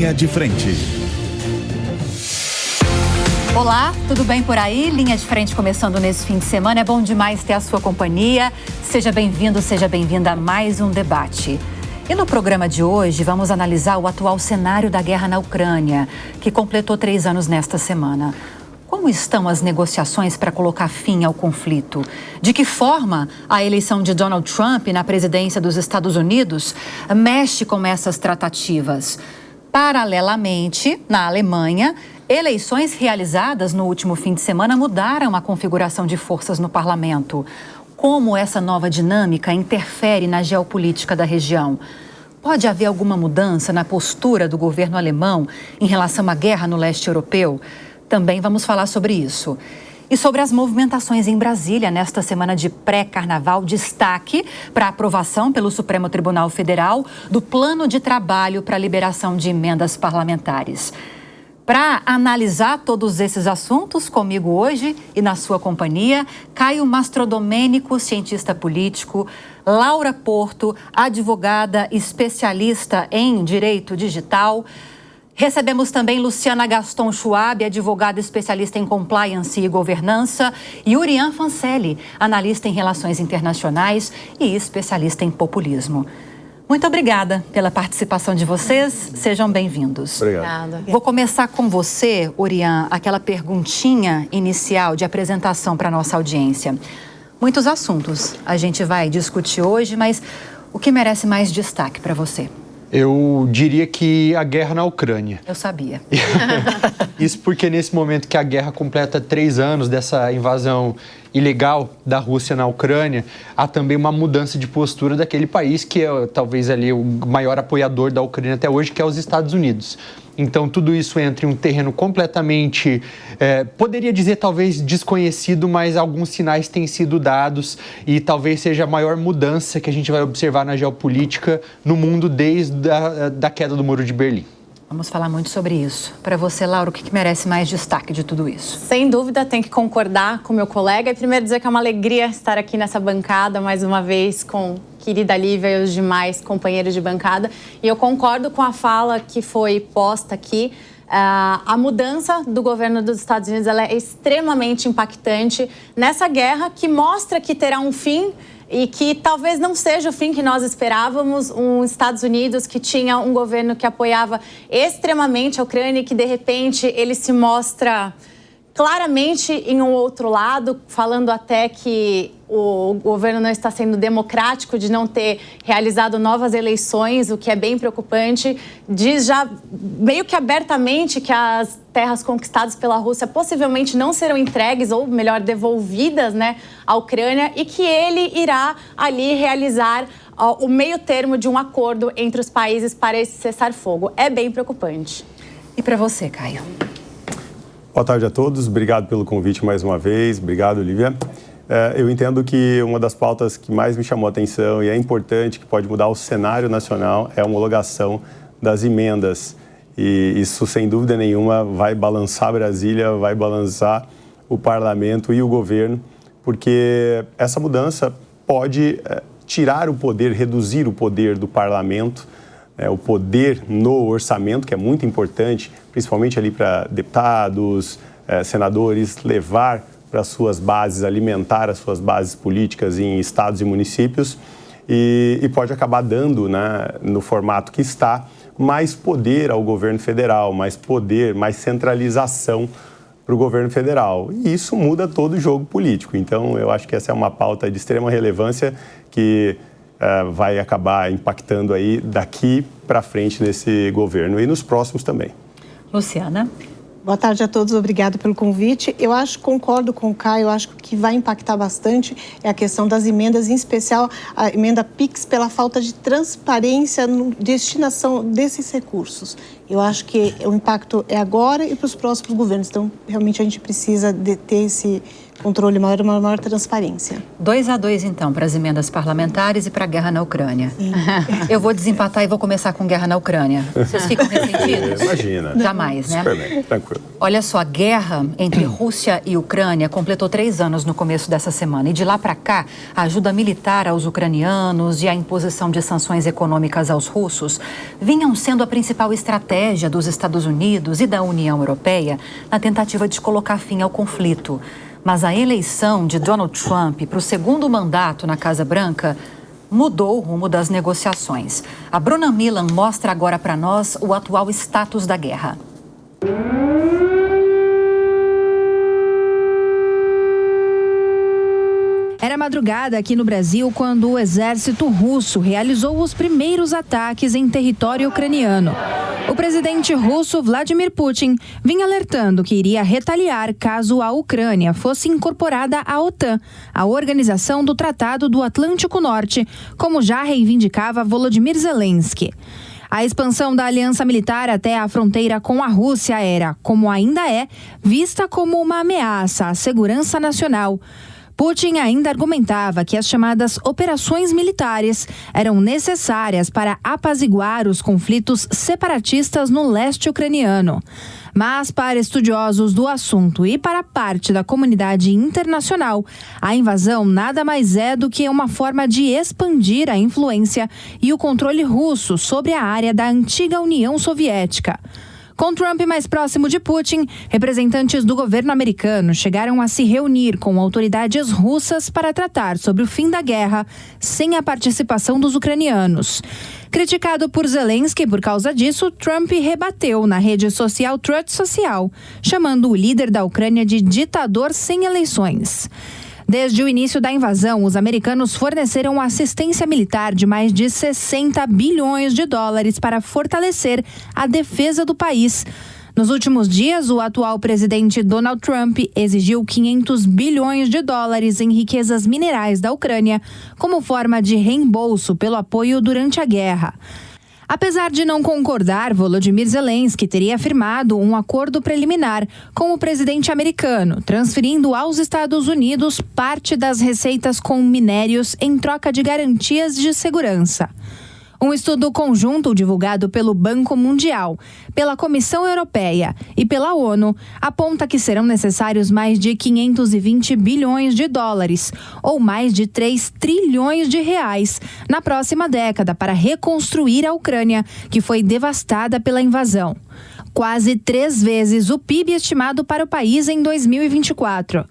Linha de Frente. Olá, tudo bem por aí? Linha de Frente começando nesse fim de semana. É bom demais ter a sua companhia. Seja bem-vindo, seja bem-vinda a mais um debate. E no programa de hoje vamos analisar o atual cenário da guerra na Ucrânia, que completou 3 anos nesta semana. Como estão as negociações para colocar fim ao conflito? De que forma a eleição de Donald Trump na presidência dos Estados Unidos mexe com essas tratativas? Paralelamente, na Alemanha, eleições realizadas no último fim de semana mudaram a configuração de forças no parlamento. Como essa nova dinâmica interfere na geopolítica da região? Pode haver alguma mudança na postura do governo alemão em relação à guerra no leste europeu? Também vamos falar sobre isso. E sobre as movimentações em Brasília nesta semana de pré-carnaval, destaque para a aprovação pelo Supremo Tribunal Federal do plano de trabalho para a liberação de emendas parlamentares. Para analisar todos esses assuntos, comigo hoje e na sua companhia, Caio Mastrodomênico, cientista político, Laura Porto, advogada especialista em direito digital. Recebemos também Luciana Gaston Schwab, advogada especialista em compliance e governança, e Urian Fancelli, analista em relações internacionais e especialista em populismo. Muito obrigada pela participação de vocês. Sejam bem-vindos. Obrigado. Vou começar com você, Urian, aquela perguntinha inicial de apresentação para a nossa audiência. Muitos assuntos a gente vai discutir hoje, mas o que merece mais destaque para você? Eu diria que a guerra na Ucrânia. Eu sabia. Isso porque nesse momento que a guerra completa 3 anos dessa invasão ilegal da Rússia na Ucrânia, há também uma mudança de postura daquele país que é talvez ali o maior apoiador da Ucrânia até hoje, que é os Estados Unidos. Então, tudo isso entra em um terreno completamente, poderia dizer talvez desconhecido, mas alguns sinais têm sido dados e talvez seja a maior mudança que a gente vai observar na geopolítica no mundo desde a queda do Muro de Berlim. Vamos falar muito sobre isso. Para você, Laura, o que merece mais destaque de tudo isso? Sem dúvida, tenho que concordar com meu colega. E primeiro dizer que é uma alegria estar aqui nessa bancada, mais uma vez, com querida Lívia e os demais companheiros de bancada. E eu concordo com a fala que foi posta aqui. A mudança do governo dos Estados Unidos ela é extremamente impactante nessa guerra que mostra que terá um fim e que talvez não seja o fim que nós esperávamos. Estados Unidos que tinha um governo que apoiava extremamente a Ucrânia e que, de repente, ele se mostra claramente em um outro lado, falando até que o governo não está sendo democrático de não ter realizado novas eleições, o que é bem preocupante. Diz já meio que abertamente que as terras conquistadas pela Rússia possivelmente não serão entregues, ou melhor, devolvidas, né, à Ucrânia, e que ele irá ali realizar o meio termo de um acordo entre os países para esse cessar-fogo. É bem preocupante. E para você, Caio? Boa tarde a todos, obrigado pelo convite mais uma vez, obrigado, Lívia. Eu entendo que uma das pautas que mais me chamou a atenção e é importante, que pode mudar o cenário nacional, é a homologação das emendas. E isso, sem dúvida nenhuma, vai balançar Brasília, vai balançar o parlamento e o governo, porque essa mudança pode tirar o poder, reduzir o poder do parlamento, o poder no orçamento, que é muito importante, principalmente ali para deputados, senadores, levar para suas bases, alimentar as suas bases políticas em estados e municípios e pode acabar dando, né, no formato que está, mais poder ao governo federal, mais poder, mais centralização para o governo federal. E isso muda todo o jogo político. Então, eu acho que essa é uma pauta de extrema relevância que vai acabar impactando aí daqui para frente nesse governo e nos próximos também. Luciana? Boa tarde a todos, obrigado pelo convite. Concordo com o Caio, acho que o que vai impactar bastante é a questão das emendas, em especial a emenda PIX, pela falta de transparência na destinação desses recursos. Eu acho que o impacto é agora e para os próximos governos, então realmente a gente precisa de ter esse controle maior e uma maior transparência. 2-2, então, para as emendas parlamentares e para a guerra na Ucrânia. Sim. Eu vou desempatar e vou começar com guerra na Ucrânia. Vocês ficam ressentidos? Imagina. Jamais, né? Super bem, tranquilo. Olha só, a guerra entre Rússia e Ucrânia completou 3 anos no começo dessa semana. E de lá para cá, a ajuda militar aos ucranianos e a imposição de sanções econômicas aos russos vinham sendo a principal estratégia dos Estados Unidos e da União Europeia na tentativa de colocar fim ao conflito. Mas a eleição de Donald Trump para o segundo mandato na Casa Branca mudou o rumo das negociações. A Bruna Milan mostra agora para nós o atual status da guerra. Era madrugada aqui no Brasil quando o exército russo realizou os primeiros ataques em território ucraniano. O presidente russo Vladimir Putin vinha alertando que iria retaliar caso a Ucrânia fosse incorporada à OTAN, a Organização do Tratado do Atlântico Norte, como já reivindicava Volodymyr Zelensky. A expansão da aliança militar até a fronteira com a Rússia era, como ainda é, vista como uma ameaça à segurança nacional. Putin ainda argumentava que as chamadas operações militares eram necessárias para apaziguar os conflitos separatistas no leste ucraniano. Mas, para estudiosos do assunto e para parte da comunidade internacional, a invasão nada mais é do que uma forma de expandir a influência e o controle russo sobre a área da antiga União Soviética. Com Trump mais próximo de Putin, representantes do governo americano chegaram a se reunir com autoridades russas para tratar sobre o fim da guerra, sem a participação dos ucranianos. Criticado por Zelensky por causa disso, Trump rebateu na rede social Truth Social, chamando o líder da Ucrânia de ditador sem eleições. Desde o início da invasão, os americanos forneceram assistência militar de mais de 60 bilhões de dólares para fortalecer a defesa do país. Nos últimos dias, o atual presidente Donald Trump exigiu 500 bilhões de dólares em riquezas minerais da Ucrânia como forma de reembolso pelo apoio durante a guerra. Apesar de não concordar, Volodymyr Zelensky teria firmado um acordo preliminar com o presidente americano, transferindo aos Estados Unidos parte das receitas com minérios em troca de garantias de segurança. Um estudo conjunto divulgado pelo Banco Mundial, pela Comissão Europeia e pela ONU aponta que serão necessários mais de 520 bilhões de dólares, ou mais de 3 trilhões de reais, na próxima década para reconstruir a Ucrânia, que foi devastada pela invasão. Quase 3 vezes o PIB estimado para o país em 2024.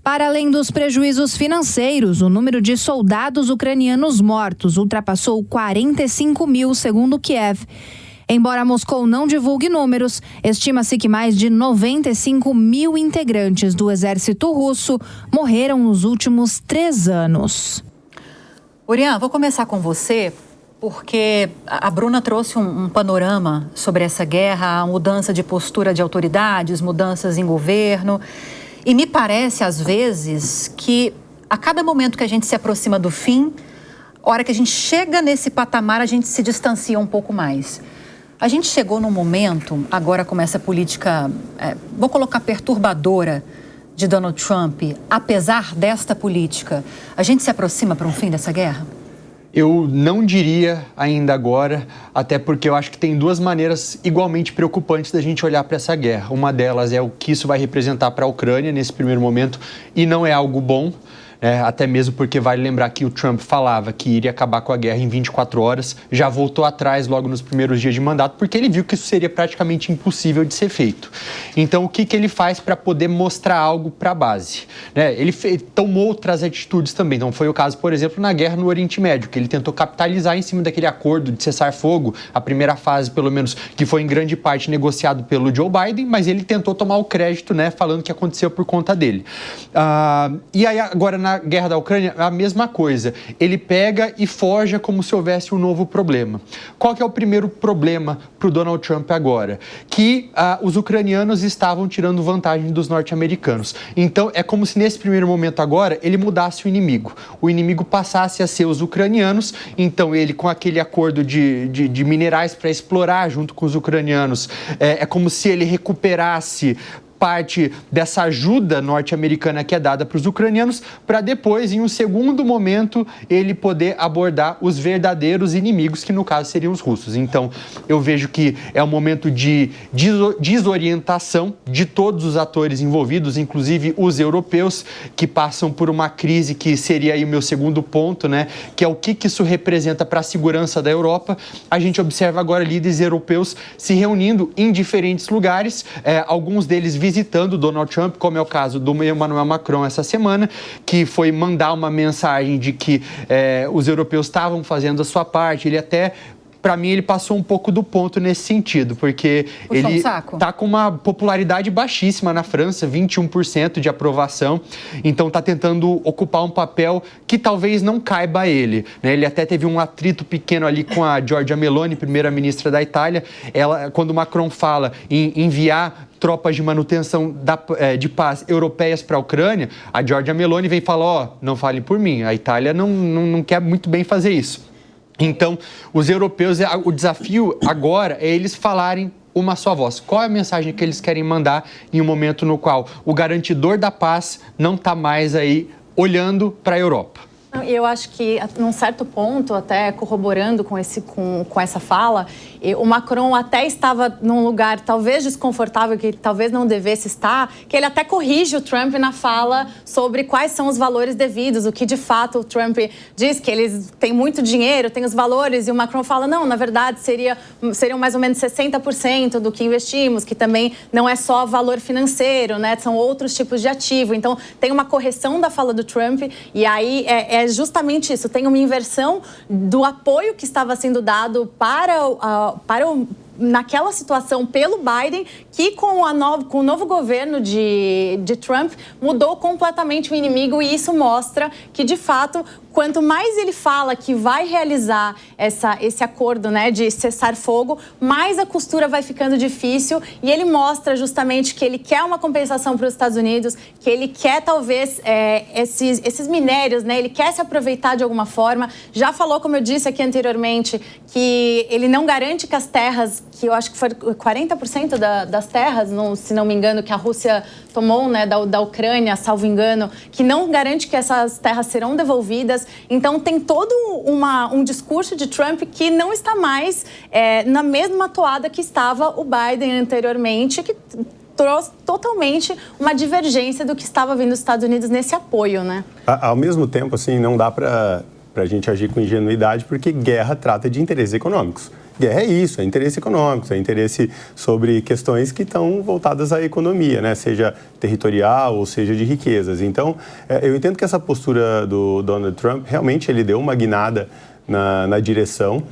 Para além dos prejuízos financeiros, o número de soldados ucranianos mortos ultrapassou 45 mil, segundo Kiev. Embora Moscou não divulgue números, estima-se que mais de 95 mil integrantes do exército russo morreram nos últimos 3 anos. Orian, vou começar com você, porque a Bruna trouxe um panorama sobre essa guerra, a mudança de postura de autoridades, mudanças em governo. E me parece, às vezes, que a cada momento que a gente se aproxima do fim, a hora que a gente chega nesse patamar, a gente se distancia um pouco mais. A gente chegou num momento, agora com essa política, vou colocar perturbadora, de Donald Trump, apesar desta política, a gente se aproxima para um fim dessa guerra? Eu não diria ainda agora, até porque eu acho que tem 2 maneiras igualmente preocupantes da gente olhar para essa guerra. Uma delas é o que isso vai representar para a Ucrânia nesse primeiro momento, e não é algo bom. Até mesmo porque vale lembrar que o Trump falava que iria acabar com a guerra em 24 horas, já voltou atrás logo nos primeiros dias de mandato, porque ele viu que isso seria praticamente impossível de ser feito. Então, o que ele faz para poder mostrar algo para a base? Ele tomou outras atitudes também. Então, foi o caso, por exemplo, na guerra no Oriente Médio, que ele tentou capitalizar em cima daquele acordo de cessar-fogo, a primeira fase, pelo menos, que foi em grande parte negociado pelo Joe Biden, mas ele tentou tomar o crédito, falando que aconteceu por conta dele. E aí, agora, na guerra da Ucrânia, a mesma coisa. Ele pega e forja como se houvesse um novo problema. Qual que é o primeiro problema para o Donald Trump agora? Que os ucranianos estavam tirando vantagem dos norte-americanos. Então, é como se nesse primeiro momento agora, ele mudasse o inimigo. O inimigo passasse a ser os ucranianos, então ele, com aquele acordo de minerais para explorar junto com os ucranianos, é como se ele recuperasse parte dessa ajuda norte-americana que é dada para os ucranianos, para depois, em um segundo momento, ele poder abordar os verdadeiros inimigos, que no caso seriam os russos. Então, eu vejo que é um momento de desorientação de todos os atores envolvidos, inclusive os europeus, que passam por uma crise que seria aí o meu segundo ponto, né? Que é o que isso representa para a segurança da Europa. A gente observa agora líderes europeus se reunindo em diferentes lugares, alguns deles visitando Donald Trump, como é o caso do Emmanuel Macron essa semana, que foi mandar uma mensagem de que os europeus estavam fazendo a sua parte. Ele até, para mim, ele passou um pouco do ponto nesse sentido, porque ele está com uma popularidade baixíssima na França, 21% de aprovação, então está tentando ocupar um papel que talvez não caiba a ele, né? Ele até teve um atrito pequeno ali com a Giorgia Meloni, primeira-ministra da Itália. Quando o Macron fala em enviar tropas de manutenção de paz europeias para a Ucrânia, a Giorgia Meloni vem e fala, não fale por mim, a Itália não quer muito bem fazer isso. Então, os europeus, o desafio agora é eles falarem uma só voz. Qual é a mensagem que eles querem mandar em um momento no qual o garantidor da paz não está mais aí olhando para a Europa? Eu acho que, num certo ponto, até corroborando com essa fala, o Macron até estava num lugar talvez desconfortável, que ele talvez não devesse estar, que ele até corrige o Trump na fala sobre quais são os valores devidos, o que de fato o Trump diz, que eles têm muito dinheiro, têm os valores, e o Macron fala, não, na verdade seriam mais ou menos 60% do que investimos, que também não é só valor financeiro, né? São outros tipos de ativo. Então, tem uma correção da fala do Trump, e aí é justamente isso, tem uma inversão do apoio que estava sendo dado naquela situação pelo Biden, que com o novo governo de Trump mudou completamente o inimigo, e isso mostra que, de fato, quanto mais ele fala que vai realizar esse acordo, né, de cessar fogo, mais a costura vai ficando difícil, e ele mostra justamente que ele quer uma compensação para os Estados Unidos, que ele quer talvez esses minérios, né, ele quer se aproveitar de alguma forma. Já falou, como eu disse aqui anteriormente, que ele não garante que as terras, que eu acho que foi 40% das terras, se não me engano, que a Rússia tomou, né, da Ucrânia, salvo engano, que não garante que essas terras serão devolvidas. Então, tem todo um discurso de Trump que não está mais na mesma toada que estava o Biden anteriormente, que trouxe totalmente uma divergência do que estava vindo dos Estados Unidos nesse apoio, né? Ao mesmo tempo, assim, não dá para a gente agir com ingenuidade, porque guerra trata de interesses econômicos. Guerra é isso, é interesse econômico, é interesse sobre questões que estão voltadas à economia, né? Seja territorial ou seja de riquezas. Então, eu entendo que essa postura do Donald Trump, realmente ele deu uma guinada na direção,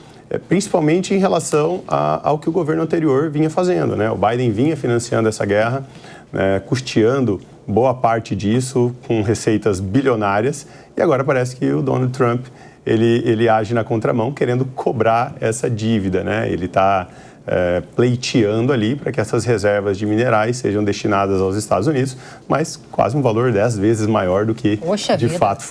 principalmente em relação ao que o governo anterior vinha fazendo, né? O Biden vinha financiando essa guerra, custeando boa parte disso com receitas bilionárias, e agora parece que o Donald Trump ele age na contramão, querendo cobrar essa dívida, né? Ele está pleiteando ali para que essas reservas de minerais sejam destinadas aos Estados Unidos, mas quase um valor 10 vezes maior do que de fato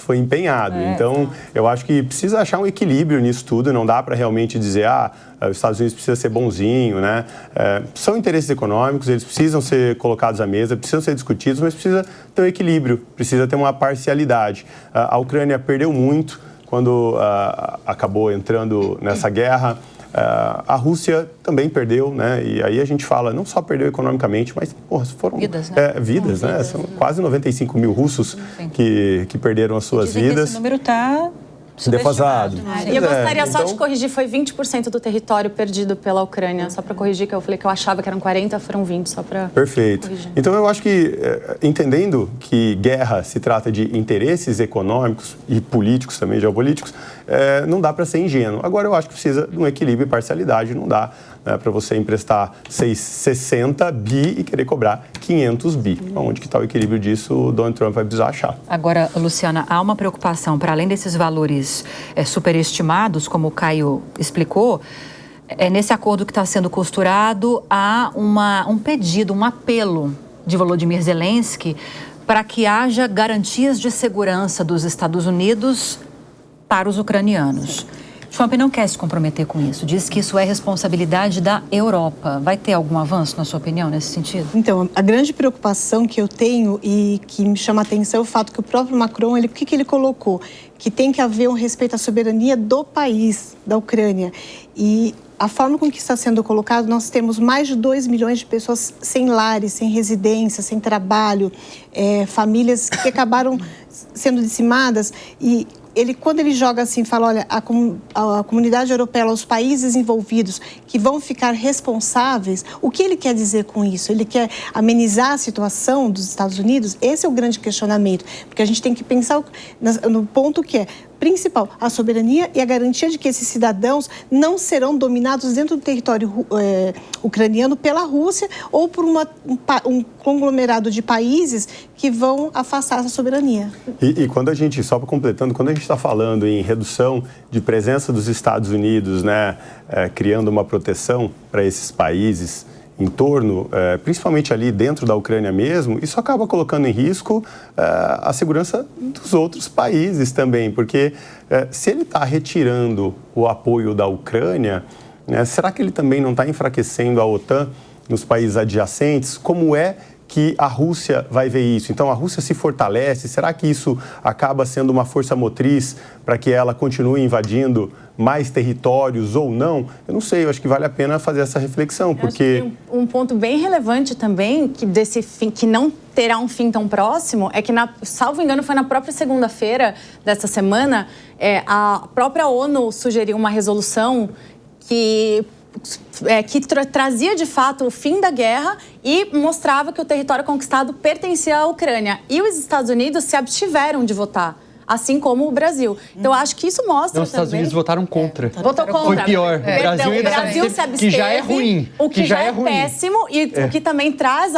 foi empenhado. Então, eu acho que precisa achar um equilíbrio nisso tudo, não dá para realmente dizer, os Estados Unidos precisa ser bonzinho, né? São interesses econômicos, eles precisam ser colocados à mesa, precisam ser discutidos, mas precisa ter um equilíbrio, precisa ter uma parcialidade. A Ucrânia perdeu muito quando acabou entrando nessa guerra. A Rússia também perdeu, né? E aí a gente fala, não só perdeu economicamente, mas foram vidas, né? São quase 95 mil russos que perderam as suas vidas. Esse número está defasado. E eu gostaria só de corrigir, foi 20% do território perdido pela Ucrânia, só para corrigir, que eu falei que eu achava que eram 40, foram 20, só para Perfeito. corrigir. Então eu acho que, entendendo que guerra se trata de interesses econômicos e políticos também, geopolíticos, não dá para ser ingênuo. Agora eu acho que precisa de um equilíbrio e parcialidade, não dá para você emprestar 60 bi e querer cobrar 500 bi. Onde que está o equilíbrio disso, o Donald Trump vai precisar achar. Agora, Luciana, há uma preocupação, para além desses valores superestimados, como o Caio explicou, nesse acordo que está sendo costurado, há um pedido, um apelo de Volodymyr Zelensky para que haja garantias de segurança dos Estados Unidos para os ucranianos. Trump não quer se comprometer com isso, diz que isso é responsabilidade da Europa. Vai ter algum avanço, na sua opinião, nesse sentido? Então, a grande preocupação que eu tenho e que me chama a atenção é o fato que o próprio Macron, o que ele colocou? Que tem que haver um respeito à soberania do país, da Ucrânia. E a forma com que está sendo colocado, nós temos mais de 2 milhões de pessoas sem lares, sem residência, sem trabalho, famílias que acabaram sendo dizimadas. E quando ele joga assim, fala, olha, a comunidade europeia, os países envolvidos que vão ficar responsáveis, o que ele quer dizer com isso? Ele quer amenizar a situação dos Estados Unidos? Esse é o grande questionamento, porque a gente tem que pensar no ponto que é principal, a soberania e a garantia de que esses cidadãos não serão dominados dentro do território ucraniano pela Rússia ou por um conglomerado de países que vão afastar essa soberania. E quando a gente, só completando, quando a gente está falando em redução de presença dos Estados Unidos, né, criando uma proteção para esses países em torno, principalmente ali dentro da Ucrânia mesmo, isso acaba colocando em risco a segurança dos outros países também, porque se ele está retirando o apoio da Ucrânia, será que ele também não está enfraquecendo a OTAN nos países adjacentes? Como é que a Rússia vai ver isso? Então, a Rússia se fortalece? Será que isso acaba sendo uma força motriz para que ela continue invadindo mais territórios ou não? Eu não sei, eu acho que vale a pena fazer essa reflexão, porque... Um ponto bem relevante também, desse fim, que não terá um fim tão próximo, é que, salvo engano, foi na própria segunda-feira dessa semana, a própria ONU sugeriu uma resolução que trazia, de fato, o fim da guerra e mostrava que o território conquistado pertencia à Ucrânia. E os Estados Unidos se abstiveram de votar, assim como o Brasil. Então, acho que isso mostra Os Estados Unidos votaram contra. Votou contra. Foi pior. O Brasil se absteve, que já é ruim. O que já é péssimo e o que também traz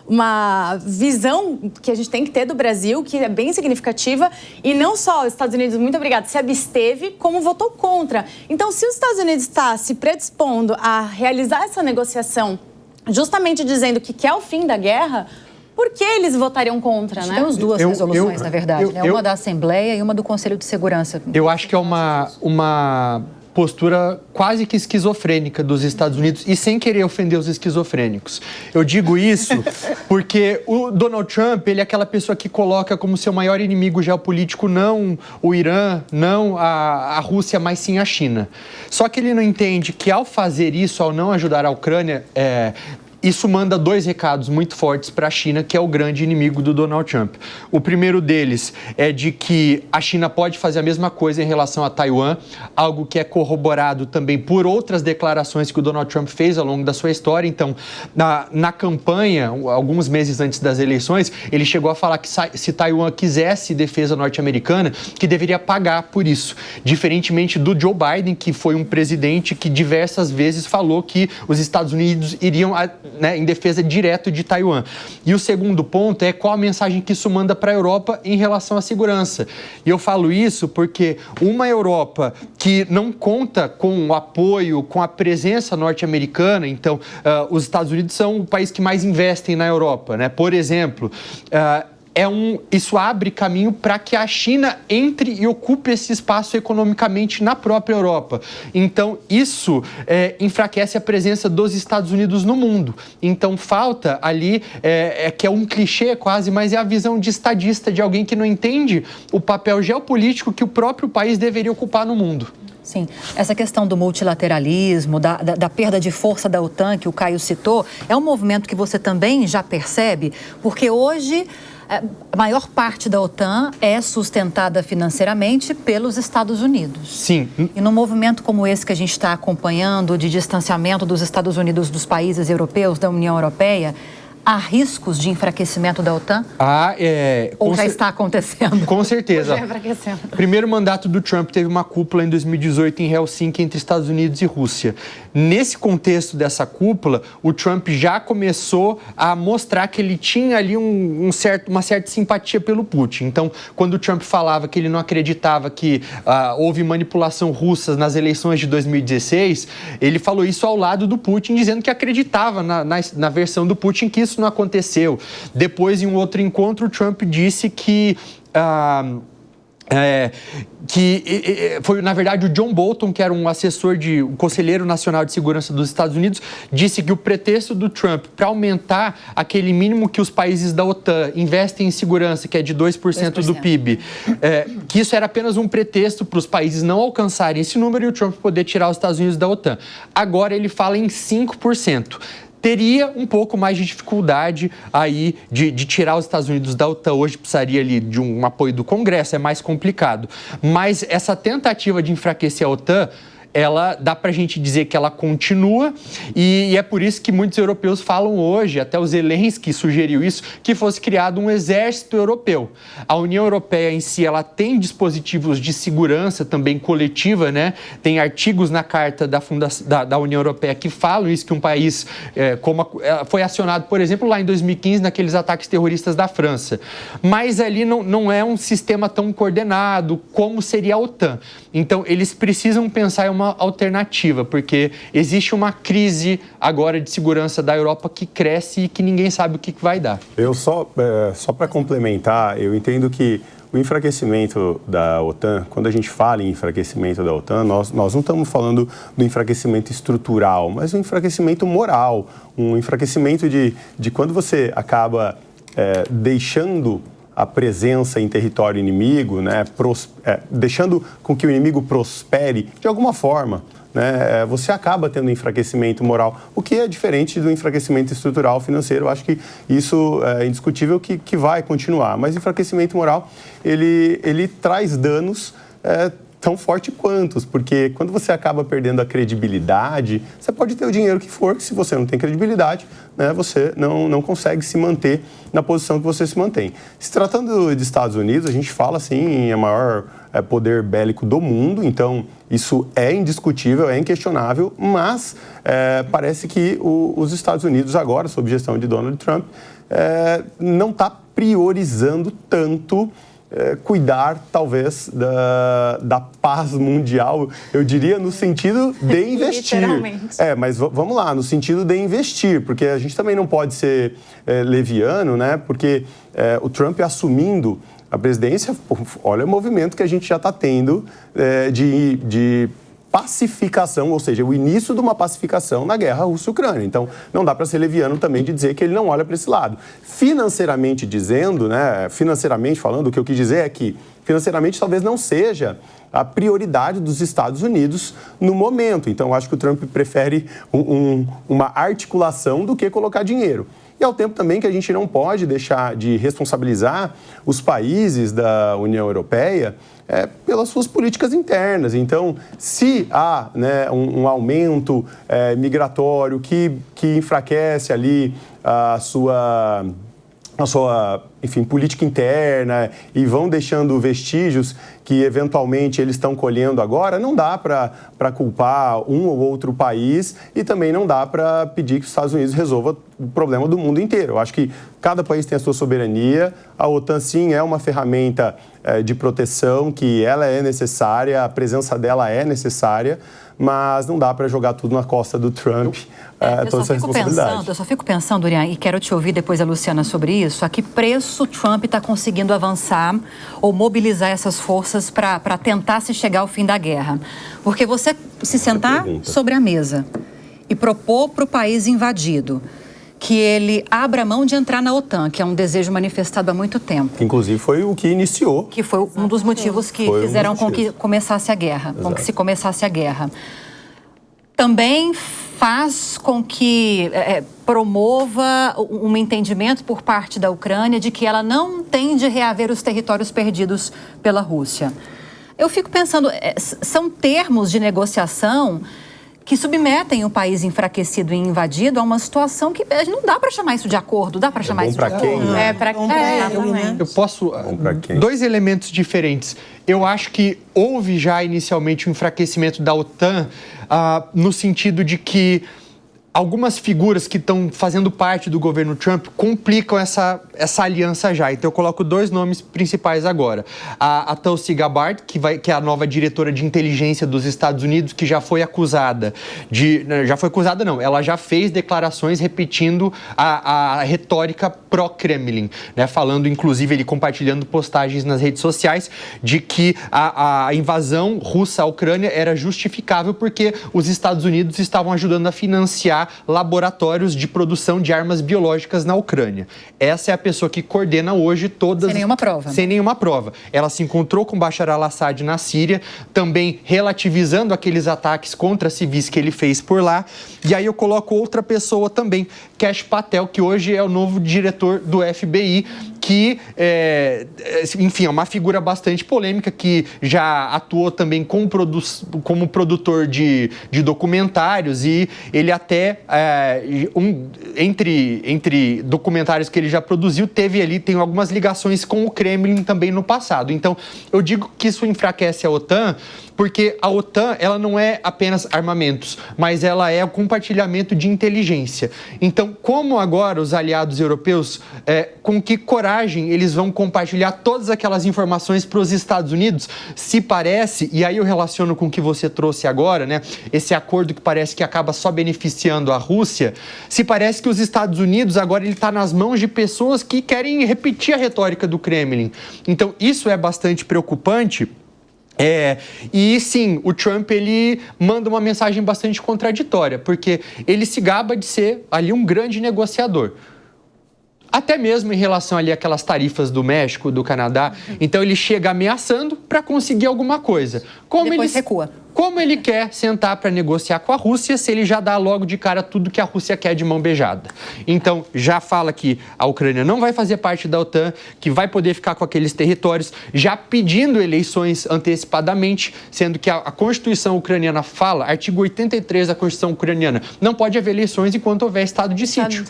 uma visão que a gente tem que ter do Brasil, que é bem significativa. E não só os Estados Unidos, muito obrigada, se absteve, como votou contra. Então, se os Estados Unidos está se predispondo a realizar essa negociação, justamente dizendo que quer o fim da guerra, por que eles votariam contra, né? Temos duas resoluções, na verdade, né? Uma da Assembleia e uma do Conselho de Segurança. Eu acho que é uma postura quase que esquizofrênica dos Estados Unidos e sem querer ofender os esquizofrênicos. Eu digo isso porque o Donald Trump, ele é aquela pessoa que coloca como seu maior inimigo geopolítico não o Irã, não a Rússia, mas sim a China. Só que ele não entende que ao fazer isso, ao não ajudar a Ucrânia, isso manda 2 recados muito fortes para a China, que é o grande inimigo do Donald Trump. O primeiro deles é de que a China pode fazer a mesma coisa em relação a Taiwan, algo que é corroborado também por outras declarações que o Donald Trump fez ao longo da sua história. Então, na campanha, alguns meses antes das eleições, ele chegou a falar que se Taiwan quisesse defesa norte-americana, que deveria pagar por isso. Diferentemente do Joe Biden, que foi um presidente que diversas vezes falou que os Estados Unidos iriam em defesa direta de Taiwan. E o segundo ponto é qual a mensagem que isso manda para a Europa em relação à segurança. E eu falo isso porque uma Europa que não conta com o apoio, com a presença norte-americana, então os Estados Unidos são o país que mais investem na Europa, né? Por exemplo, isso abre caminho para que a China entre e ocupe esse espaço economicamente na própria Europa. Então, isso enfraquece a presença dos Estados Unidos no mundo. Então, falta ali, que é um clichê quase, mas é a visão de estadista, de alguém que não entende o papel geopolítico que o próprio país deveria ocupar no mundo. Sim, essa questão do multilateralismo, da perda de força da OTAN, que o Caio citou, é um movimento que você também já percebe, porque hoje a maior parte da OTAN é sustentada financeiramente pelos Estados Unidos. Sim. E num movimento como esse que a gente está acompanhando, de distanciamento dos Estados Unidos dos países europeus, da União Europeia, há riscos de enfraquecimento da OTAN? Ou já está acontecendo? Com certeza. Já enfraquecendo. Primeiro mandato do Trump teve uma cúpula em 2018 em Helsinki entre Estados Unidos e Rússia. Nesse contexto dessa cúpula, o Trump já começou a mostrar que ele tinha ali uma certa simpatia pelo Putin. Então, quando o Trump falava que ele não acreditava que houve manipulação russa nas eleições de 2016, ele falou isso ao lado do Putin, dizendo que acreditava na versão do Putin que isso não aconteceu. Depois, em um outro encontro, o Trump disse que que foi, na verdade, o John Bolton, que era um conselheiro nacional de segurança dos Estados Unidos, disse que o pretexto do Trump para aumentar aquele mínimo que os países da OTAN investem em segurança, que é de 2% do PIB, que isso era apenas um pretexto para os países não alcançarem esse número e o Trump poder tirar os Estados Unidos da OTAN. Agora ele fala em 5%. Teria um pouco mais de dificuldade aí de tirar os Estados Unidos da OTAN. Hoje precisaria ali de um apoio do Congresso, é mais complicado. Mas essa tentativa de enfraquecer a OTAN, ela dá para a gente dizer que ela continua e é por isso que muitos europeus falam hoje, até o Zelensky sugeriu isso, que fosse criado um exército europeu. A União Europeia em si, ela tem dispositivos de segurança também coletiva, né? Tem artigos na Carta da União Europeia que falam isso, que um país foi acionado, por exemplo, lá em 2015, naqueles ataques terroristas da França. Mas ali não é um sistema tão coordenado como seria a OTAN. Então, eles precisam pensar em uma alternativa, porque existe uma crise agora de segurança da Europa que cresce e que ninguém sabe o que vai dar. Eu só para complementar, eu entendo que o enfraquecimento da OTAN, quando a gente fala em enfraquecimento da OTAN, nós não estamos falando do enfraquecimento estrutural, mas um enfraquecimento moral, um enfraquecimento de quando você acaba deixando a presença em território inimigo, né, deixando com que o inimigo prospere de alguma forma, né, você acaba tendo enfraquecimento moral, o que é diferente do enfraquecimento estrutural financeiro. Eu acho que isso é indiscutível que vai continuar, mas enfraquecimento moral, ele traz danos tão forte quanto, porque quando você acaba perdendo a credibilidade, você pode ter o dinheiro que for, que se você não tem credibilidade, né, você não consegue se manter na posição que você se mantém. Se tratando de Estados Unidos, a gente fala assim em maior poder bélico do mundo, então isso é indiscutível, é inquestionável, mas parece que os Estados Unidos agora, sob gestão de Donald Trump, não está priorizando tanto cuidar, talvez, da paz mundial, eu diria no sentido de investir. Literalmente. Mas vamos lá, no sentido de investir, porque a gente também não pode ser leviano, né? Porque o Trump assumindo a presidência, olha o movimento que a gente já está tendo de pacificação, ou seja, o início de uma pacificação na guerra Rússia-Ucrânia. Então, não dá para ser leviano também de dizer que ele não olha para esse lado. Financeiramente dizendo, né, financeiramente falando, o que eu quis dizer é que, financeiramente, talvez não seja a prioridade dos Estados Unidos no momento. Então, eu acho que o Trump prefere uma articulação do que colocar dinheiro. E ao tempo também que a gente não pode deixar de responsabilizar os países da União Europeia pelas suas políticas internas. Então, se há, né, um aumento migratório que enfraquece ali a sua enfim, política interna e vão deixando vestígios que eventualmente eles estão colhendo agora, não dá para culpar um ou outro país e também não dá para pedir que os Estados Unidos resolva o problema do mundo inteiro. Eu acho que cada país tem a sua soberania, a OTAN sim é uma ferramenta de proteção que ela é necessária, a presença dela é necessária, mas não dá para jogar tudo na costa do Trump, toda essa responsabilidade. Eu só fico pensando, Urian, e quero te ouvir depois a Luciana sobre isso, a que preço Trump está conseguindo avançar ou mobilizar essas forças para tentar se chegar ao fim da guerra. Porque você se sentar sobre a mesa e propor para o país invadido que ele abra mão de entrar na OTAN, que é um desejo manifestado há muito tempo. Inclusive foi o que iniciou. Que foi um dos motivos que fizeram com que começasse a guerra, com que se começasse a guerra. Também faz com que promova um entendimento por parte da Ucrânia de que ela não tem de reaver os territórios perdidos pela Rússia. Eu fico pensando, são termos de negociação que submetem o país enfraquecido e invadido a uma situação que não dá para chamar isso de acordo, dá para chamar isso de acordo. Para quem? Eu posso... Dois elementos diferentes. Eu acho que houve já inicialmente um enfraquecimento da OTAN no sentido de que algumas figuras que estão fazendo parte do governo Trump complicam essa aliança já. Então, eu coloco 2 nomes principais agora. A Tulsi Gabbard, que é a nova diretora de inteligência dos Estados Unidos, que já foi acusada ela já fez declarações repetindo a retórica pró-Kremlin, né? Falando, inclusive, compartilhando postagens nas redes sociais de que a invasão russa à Ucrânia era justificável porque os Estados Unidos estavam ajudando a financiar laboratórios de produção de armas biológicas na Ucrânia. Essa é a pessoa que coordena hoje todas... Sem nenhuma prova. Sem nenhuma prova. Ela se encontrou com Bashar al-Assad na Síria, também relativizando aqueles ataques contra civis que ele fez por lá. E aí eu coloco outra pessoa também, Kash Patel, que hoje é o novo diretor do FBI, que, enfim, é uma figura bastante polêmica, que já atuou também como produtor de documentários, e ele até, entre documentários que ele já produziu, tem algumas ligações com o Kremlin também no passado. Então, eu digo que isso enfraquece a OTAN, porque a OTAN, ela não é apenas armamentos, mas ela é o compartilhamento de inteligência. Então, como agora os aliados europeus, com que coragem eles vão compartilhar todas aquelas informações para os Estados Unidos, se parece, e aí eu relaciono com o que você trouxe agora, né, esse acordo que parece que acaba só beneficiando a Rússia, se parece que os Estados Unidos agora ele está nas mãos de pessoas que querem repetir a retórica do Kremlin. Então, isso é bastante preocupante. E sim, o Trump, ele manda uma mensagem bastante contraditória, porque ele se gaba de ser ali um grande negociador. Até mesmo em relação ali àquelas tarifas do México, do Canadá. Então ele chega ameaçando para conseguir alguma coisa. Depois recua. Como ele quer sentar para negociar com a Rússia se ele já dá logo de cara tudo que a Rússia quer de mão beijada? Então, já fala que a Ucrânia não vai fazer parte da OTAN, que vai poder ficar com aqueles territórios, já pedindo eleições antecipadamente, sendo que a Constituição ucraniana fala, artigo 83 da Constituição ucraniana, não pode haver eleições enquanto houver estado de sítio.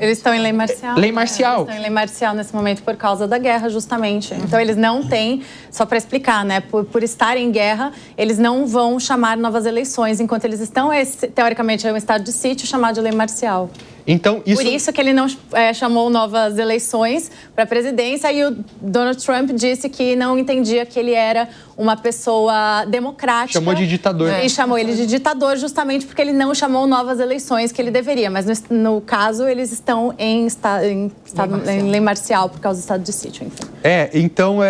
Eles estão em lei marcial. Lei marcial. Eles estão em lei marcial nesse momento por causa da guerra, justamente. Então, eles não têm, só para explicar, né, por estar em guerra, eles não vão chamar novas eleições. Enquanto eles estão, teoricamente, é um estado de sítio chamado de lei marcial. Então, Por isso que ele não chamou novas eleições para a presidência, e o Donald Trump disse que não entendia que ele era uma pessoa democrática. Chamou de ditador. E chamou ele de ditador justamente porque ele não chamou novas eleições que ele deveria. Mas no caso, eles estão em lei marcial por causa do estado de sítio, enfim. Então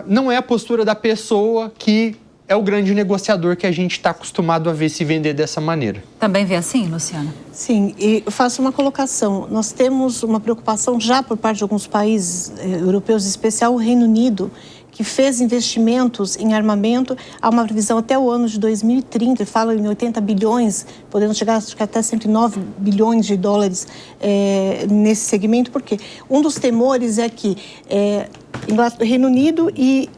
não é a postura da pessoa que é o grande negociador que a gente está acostumado a ver se vender dessa maneira. Também vê assim, Luciana? Sim, e eu faço uma colocação. Nós temos uma preocupação já por parte de alguns países europeus, em especial o Reino Unido, que fez investimentos em armamento. Há uma previsão até o ano de 2030, fala em 80 bilhões, podendo chegar até 109 bilhões de dólares nesse segmento, porque um dos temores é que Reino Unido e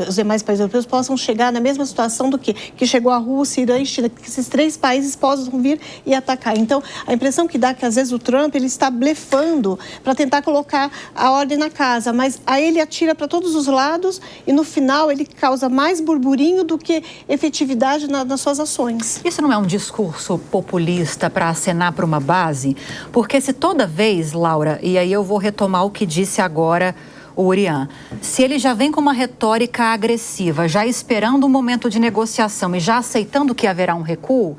os demais países europeus possam chegar na mesma situação do que chegou a Rússia, Irã e China, que esses 3 países possam vir e atacar. Então, a impressão que dá é que, às vezes, o Trump ele está blefando para tentar colocar a ordem na casa, mas aí ele atira para todos os lados e, no final, ele causa mais burburinho do que efetividade nas suas ações. Isso não é um discurso populista para acenar para uma base? Porque se toda vez, Laura, e aí eu vou retomar o que disse agora o Urian, se ele já vem com uma retórica agressiva, já esperando um momento de negociação e já aceitando que haverá um recuo,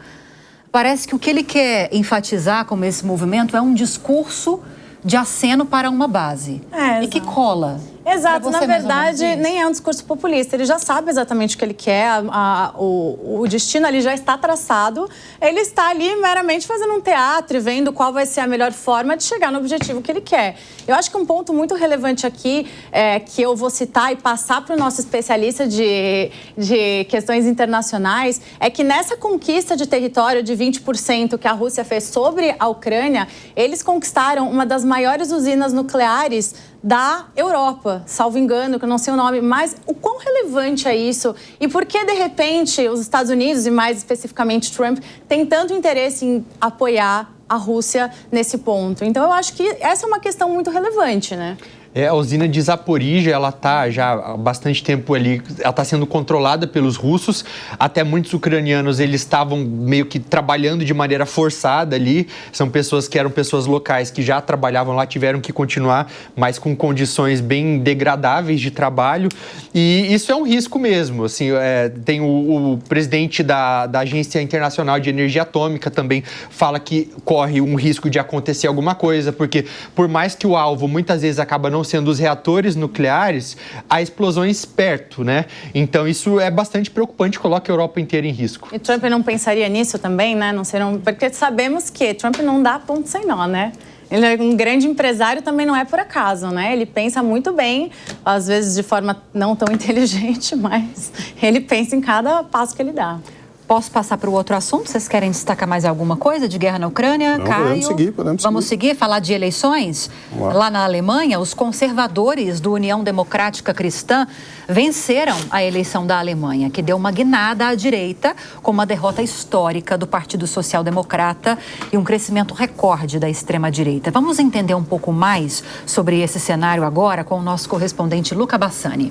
parece que o que ele quer enfatizar com esse movimento é um discurso de aceno para uma base. E que cola. Exato, na verdade, nem é um discurso populista. Ele já sabe exatamente o que ele quer, o destino ali já está traçado. Ele está ali meramente fazendo um teatro e vendo qual vai ser a melhor forma de chegar no objetivo que ele quer. Eu acho que um ponto muito relevante aqui, que eu vou citar e passar para o nosso especialista de questões internacionais, é que nessa conquista de território de 20% que a Rússia fez sobre a Ucrânia, eles conquistaram uma das maiores usinas nucleares da Europa, salvo engano, que eu não sei o nome, mas o quão relevante é isso? E por que, de repente, os Estados Unidos, e mais especificamente Trump, tem tanto interesse em apoiar a Rússia nesse ponto? Então, eu acho que essa é uma questão muito relevante, né? A usina de Zaporizhzhia, ela está já há bastante tempo ali, ela está sendo controlada pelos russos. Até muitos ucranianos, eles estavam meio que trabalhando de maneira forçada ali. São pessoas que eram pessoas locais que já trabalhavam lá, tiveram que continuar, mas com condições bem degradáveis de trabalho. E isso é um risco mesmo. Assim, tem o presidente da Agência Internacional de Energia Atômica também fala que corre um risco de acontecer alguma coisa, porque por mais que o alvo muitas vezes acaba não sendo os reatores nucleares, há explosões perto, né? Então isso é bastante preocupante, coloca a Europa inteira em risco. E Trump não pensaria nisso também, né? Porque sabemos que Trump não dá ponto sem nó, né? Ele é um grande empresário, também não é por acaso, né? Ele pensa muito bem, às vezes de forma não tão inteligente, mas ele pensa em cada passo que ele dá. Posso passar para o outro assunto? Vocês querem destacar mais alguma coisa de guerra na Ucrânia? Não, Caio? Podemos seguir. Vamos seguir, falar de eleições? Lá na Alemanha, os conservadores do União Democrática Cristã venceram a eleição da Alemanha, que deu uma guinada à direita, com uma derrota histórica do Partido Social Democrata e um crescimento recorde da extrema-direita. Vamos entender um pouco mais sobre esse cenário agora com o nosso correspondente Luca Bassani.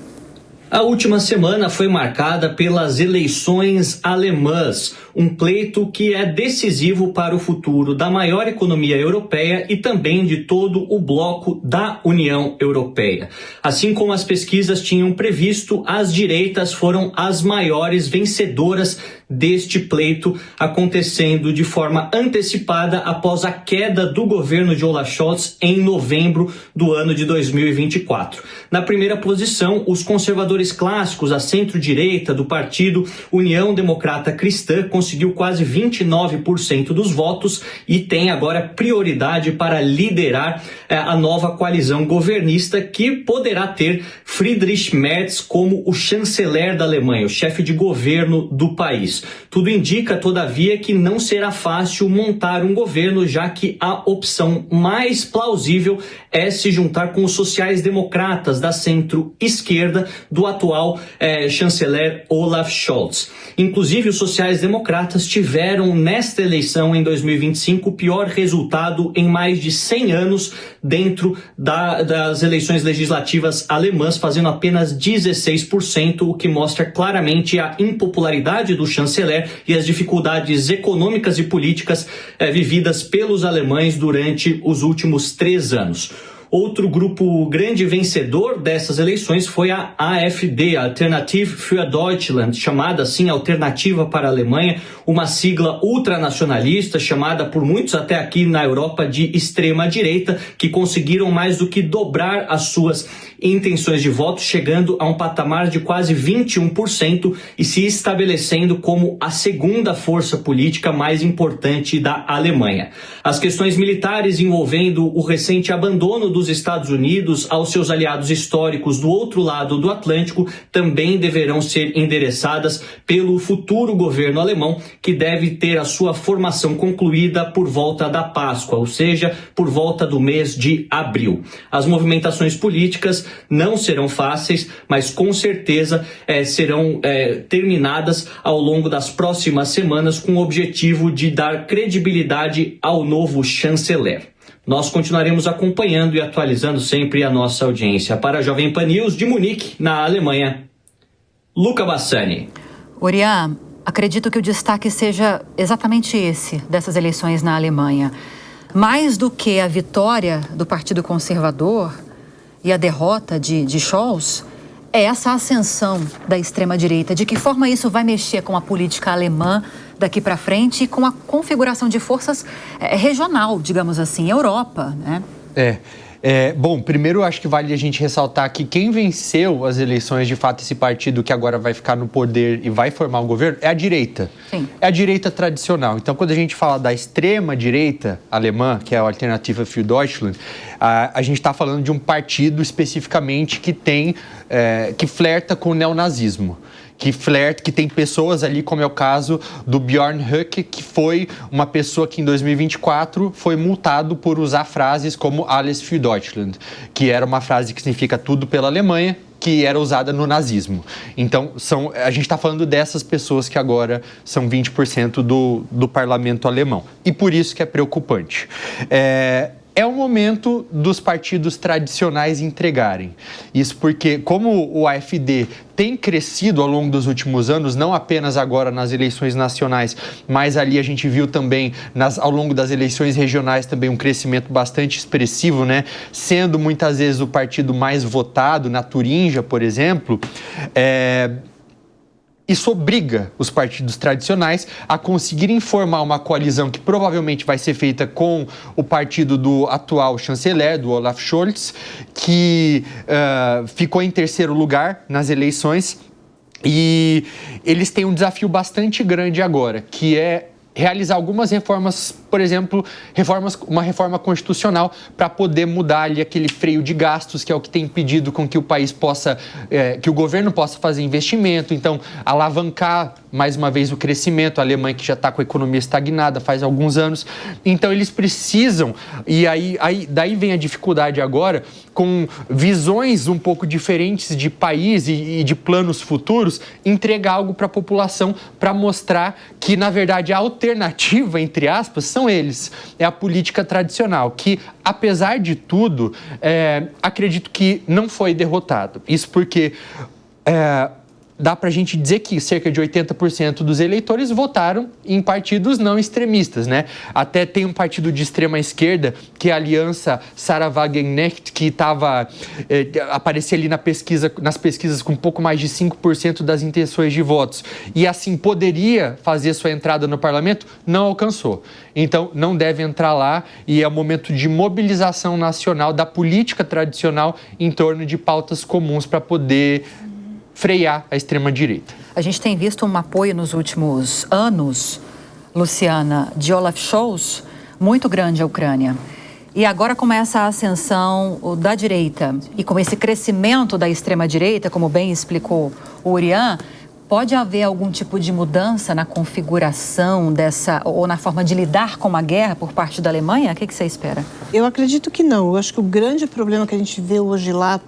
A última semana foi marcada pelas eleições alemãs, um pleito que é decisivo para o futuro da maior economia europeia e também de todo o bloco da União Europeia. Assim como as pesquisas tinham previsto, as direitas foram as maiores vencedoras deste pleito, acontecendo de forma antecipada após a queda do governo de Olaf Scholz em novembro do ano de 2024. Na primeira posição, os conservadores clássicos, a centro-direita do partido União Democrata Cristã, conseguiu quase 29% dos votos e tem agora prioridade para liderar a nova coalizão governista, que poderá ter Friedrich Merz como o chanceler da Alemanha, o chefe de governo do país. Tudo indica, todavia, que não será fácil montar um governo, já que a opção mais plausível é se juntar com os sociais-democratas da centro-esquerda do atual chanceler Olaf Scholz. Inclusive, os sociais-democratas tiveram nesta eleição em 2025 o pior resultado em mais de 100 anos dentro das eleições legislativas alemãs, fazendo apenas 16%, o que mostra claramente a impopularidade do chanceler e as dificuldades econômicas e políticas vividas pelos alemães durante os últimos 3 anos. Outro grupo grande vencedor dessas eleições foi a AfD, Alternative für Deutschland, chamada assim Alternativa para a Alemanha, uma sigla ultranacionalista chamada por muitos até aqui na Europa de extrema-direita, que conseguiram mais do que dobrar as suas intenções de voto, chegando a um patamar de quase 21% e se estabelecendo como a segunda força política mais importante da Alemanha. As questões militares envolvendo o recente abandono dos Estados Unidos aos seus aliados históricos do outro lado do Atlântico também deverão ser endereçadas pelo futuro governo alemão, que deve ter a sua formação concluída por volta da Páscoa, ou seja, por volta do mês de abril. As movimentações políticas não serão fáceis, mas com certeza serão terminadas ao longo das próximas semanas com o objetivo de dar credibilidade ao novo chanceler. Nós continuaremos acompanhando e atualizando sempre a nossa audiência. Para a Jovem Pan News de Munique, na Alemanha, Luca Bassani. Orián, acredito que o destaque seja exatamente esse, dessas eleições na Alemanha. Mais do que a vitória do Partido Conservador e a derrota de Scholz, é essa ascensão da extrema-direita. De que forma isso vai mexer com a política alemã daqui para frente e com a configuração de forças regional, digamos assim, Europa, né? Bom, primeiro eu acho que vale a gente ressaltar que quem venceu as eleições, de fato, esse partido que agora vai ficar no poder e vai formar um governo, é a direita. Sim. É a direita tradicional. Então, quando a gente fala da extrema-direita alemã, que é a Alternative für Deutschland, a gente está falando de um partido especificamente que flerta com o neonazismo. Que tem pessoas ali, como é o caso do Björn Höcke, que foi uma pessoa que em 2024 foi multado por usar frases como Alles für Deutschland, que era uma frase que significa tudo pela Alemanha, que era usada no nazismo. Então, a gente está falando dessas pessoas que agora são 20% do parlamento alemão. E por isso que é preocupante. é o momento dos partidos tradicionais entregarem. Isso porque, como o AfD tem crescido ao longo dos últimos anos, não apenas agora nas eleições nacionais, mas ali a gente viu também ao longo das eleições regionais também um crescimento bastante expressivo, né? Sendo muitas vezes o partido mais votado, na Turingia, por exemplo, isso obriga os partidos tradicionais a conseguirem formar uma coalizão que provavelmente vai ser feita com o partido do atual chanceler, do Olaf Scholz, que ficou em terceiro lugar nas eleições. E eles têm um desafio bastante grande agora, que é realizar algumas reformas, por exemplo, uma reforma constitucional para poder mudar ali aquele freio de gastos, que é o que tem impedido com que o país possa, que o governo possa fazer investimento, então alavancar mais uma vez o crescimento. A Alemanha que já está com a economia estagnada faz alguns anos, então eles precisam, e daí vem a dificuldade agora, com visões um pouco diferentes de país e de planos futuros, entregar algo para a população para mostrar que, na verdade, a alternativa, entre aspas, são eles. É a política tradicional, que, apesar de tudo, acredito que não foi derrotado. Isso porque dá para a gente dizer que cerca de 80% dos eleitores votaram em partidos não extremistas, né? Até tem um partido de extrema esquerda, que é a Aliança Sarah Wagenknecht, que aparecia ali nas pesquisas com um pouco mais de 5% das intenções de votos. E assim, poderia fazer sua entrada no parlamento, não alcançou. Então, não deve entrar lá, e é o momento de mobilização nacional da política tradicional em torno de pautas comuns para poder frear a extrema-direita. A gente tem visto um apoio nos últimos anos, Luciana, de Olaf Scholz, muito grande à Ucrânia. E agora começa a ascensão da direita. E com esse crescimento da extrema-direita, como bem explicou o Urian, pode haver algum tipo de mudança na configuração ou na forma de lidar com a guerra por parte da Alemanha? O que você espera? Eu acredito que não. Eu acho que o grande problema que a gente vê hoje lá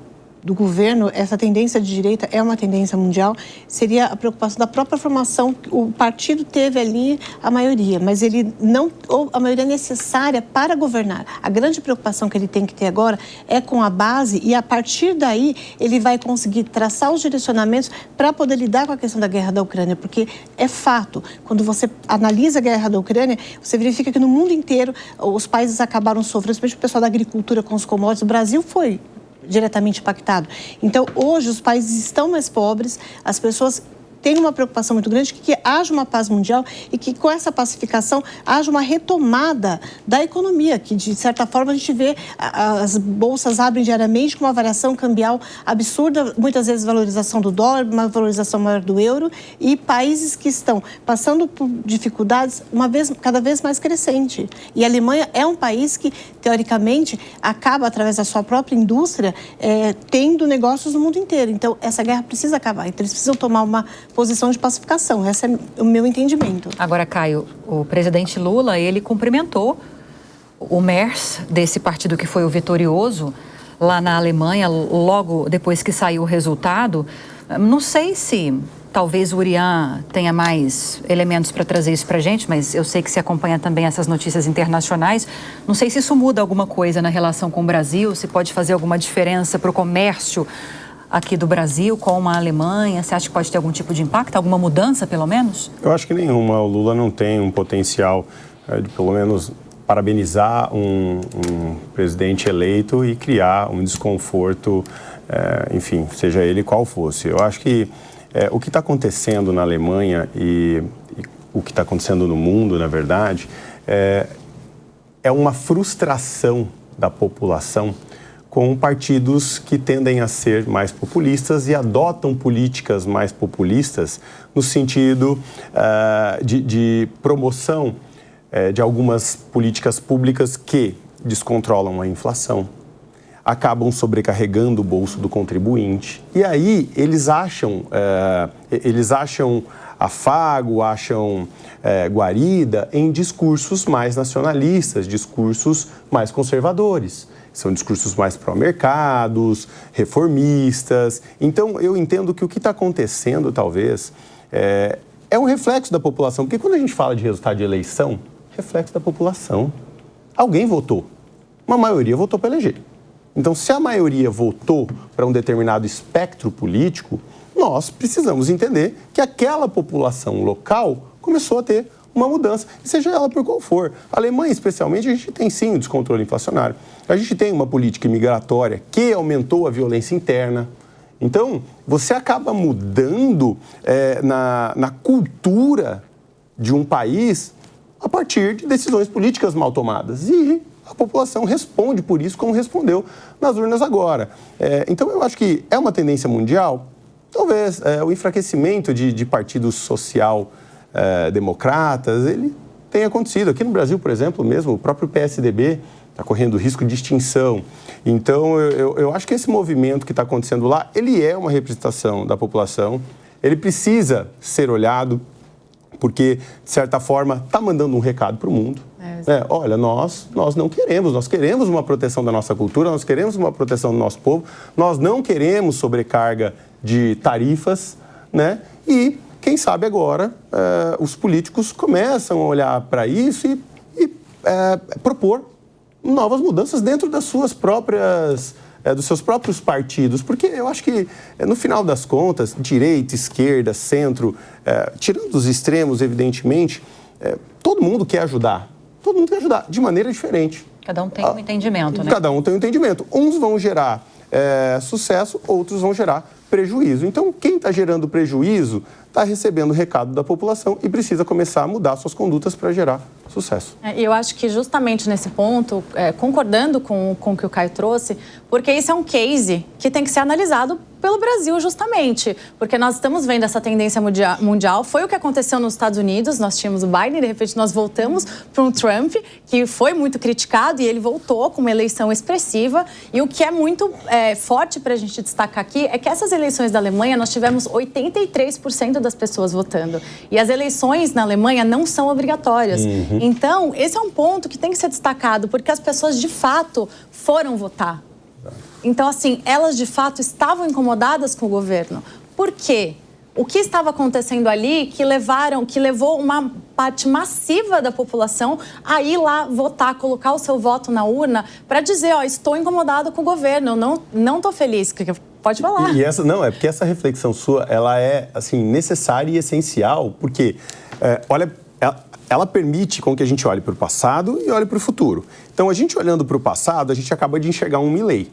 do governo, essa tendência de direita é uma tendência mundial, seria a preocupação da própria formação. O partido teve ali a maioria, mas ele não, ou a maioria necessária para governar. A grande preocupação que ele tem que ter agora é com a base, e a partir daí ele vai conseguir traçar os direcionamentos para poder lidar com a questão da guerra da Ucrânia, porque é fato, quando você analisa a guerra da Ucrânia, você verifica que no mundo inteiro os países acabaram sofrendo, especialmente o pessoal da agricultura com os commodities. O Brasil foi diretamente impactado. Então, hoje, os países estão mais pobres, as pessoas têm uma preocupação muito grande que haja uma paz mundial e que, com essa pacificação, haja uma retomada da economia, que, de certa forma, a gente vê as bolsas abrem diariamente com uma variação cambial absurda, muitas vezes valorização do dólar, uma valorização maior do euro, e países que estão passando por dificuldades cada vez mais crescente. E a Alemanha é um país que, teoricamente, acaba, através da sua própria indústria, tendo negócios no mundo inteiro. Então, essa guerra precisa acabar. Então, eles precisam tomar uma posição de pacificação. Esse é o meu entendimento. Agora, Caio, o presidente Lula, ele cumprimentou o Merz, desse partido que foi o vitorioso lá na Alemanha, logo depois que saiu o resultado. Não sei se talvez o Urian tenha mais elementos para trazer isso para a gente, mas eu sei que você acompanha também essas notícias internacionais. Não sei se isso muda alguma coisa na relação com o Brasil, se pode fazer alguma diferença para o comércio aqui do Brasil com a Alemanha. Você acha que pode ter algum tipo de impacto, alguma mudança, pelo menos? Eu acho que nenhuma. O Lula não tem um potencial de, pelo menos, parabenizar um presidente eleito e criar um desconforto, enfim, seja ele qual fosse. Eu acho que o que está acontecendo na Alemanha e o que está acontecendo no mundo, na verdade, é uma frustração da população com partidos que tendem a ser mais populistas e adotam políticas mais populistas no sentido de promoção de algumas políticas públicas que descontrolam a inflação, acabam sobrecarregando o bolso do contribuinte. E aí eles acham afago, acham guarida em discursos mais nacionalistas, discursos mais conservadores. São discursos mais pró-mercados, reformistas. Então, eu entendo que o que está acontecendo, talvez, é um reflexo da população. Porque quando a gente fala de resultado de eleição, reflexo da população. Alguém votou. uma maioria votou para eleger. Então, se a maioria votou para um determinado espectro político, nós precisamos entender que aquela população local começou a ter uma mudança, seja ela por qual for. A Alemanha, especialmente, a gente tem sim um descontrole inflacionário. A gente tem uma política migratória que aumentou a violência interna. Então, você acaba mudando na cultura de um país a partir de decisões políticas mal tomadas. E a população responde por isso como respondeu nas urnas agora. Então, eu acho que é uma tendência mundial. Talvez o enfraquecimento de partidos social-democratas, ele tenha acontecido. Aqui no Brasil, por exemplo, mesmo, o próprio PSDB está correndo risco de extinção. Então, eu acho que esse movimento que está acontecendo lá, ele é uma representação da população. Ele precisa ser olhado, porque, de certa forma, está mandando um recado para o mundo. Olha, nós não queremos, nós queremos uma proteção da nossa cultura, nós queremos uma proteção do nosso povo, nós não queremos sobrecarga de tarifas, né? E, quem sabe agora, os políticos começam a olhar para isso e propor novas mudanças dentro das suas próprias, dos seus próprios partidos, porque eu acho que, no final das contas, direita, esquerda, centro, tirando os extremos, evidentemente, todo mundo quer ajudar. Todo mundo quer ajudar, de maneira diferente. Cada um tem um entendimento, né? Cada um tem um entendimento. Uns vão gerar sucesso, outros vão gerar prejuízo. Então, quem está gerando prejuízo está recebendo o recado da população e precisa começar a mudar suas condutas para gerar sucesso. E eu acho que justamente nesse ponto, concordando com o que o Caio trouxe, porque isso é um case que tem que ser analisado pelo Brasil, justamente, porque nós estamos vendo essa tendência mundial. Foi o que aconteceu nos Estados Unidos, nós tínhamos o Biden, de repente nós voltamos para um Trump, que foi muito criticado e ele voltou com uma eleição expressiva. E o que é muito forte para a gente destacar aqui é que essas eleições da Alemanha, nós tivemos 83% das pessoas votando. E as eleições na Alemanha não são obrigatórias. Então, esse é um ponto que tem que ser destacado, porque as pessoas, de fato, foram votar. Então, assim, elas, de fato, estavam incomodadas com o governo. Por quê? O que estava acontecendo ali que levou uma parte massiva da população a ir lá votar, colocar o seu voto na urna para dizer, estou incomodado com o governo, eu não estou feliz. Pode falar. E essa, não, é porque essa reflexão sua, ela é, assim, necessária e essencial, porque, ela permite com que a gente olhe para o passado e olhe para o futuro. Então, a gente olhando para o passado, a gente acaba de enxergar um Milei,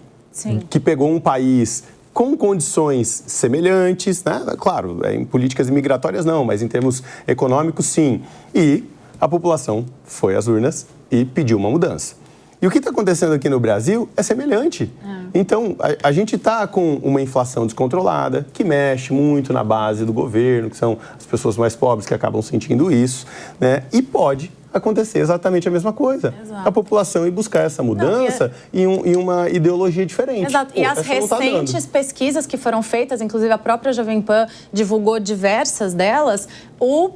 que pegou um país com condições semelhantes, né? Claro, em políticas migratórias não, mas em termos econômicos, sim. E a população foi às urnas e pediu uma mudança. E o que está acontecendo aqui no Brasil é semelhante. Então, a gente está com uma inflação descontrolada, que mexe muito na base do governo, que são as pessoas mais pobres que acabam sentindo isso, né? E pode acontecer exatamente a mesma coisa. Exato. A população ir buscar essa mudança e uma ideologia diferente. Exato. E as recentes pesquisas que foram feitas, inclusive a própria Jovem Pan divulgou diversas delas, o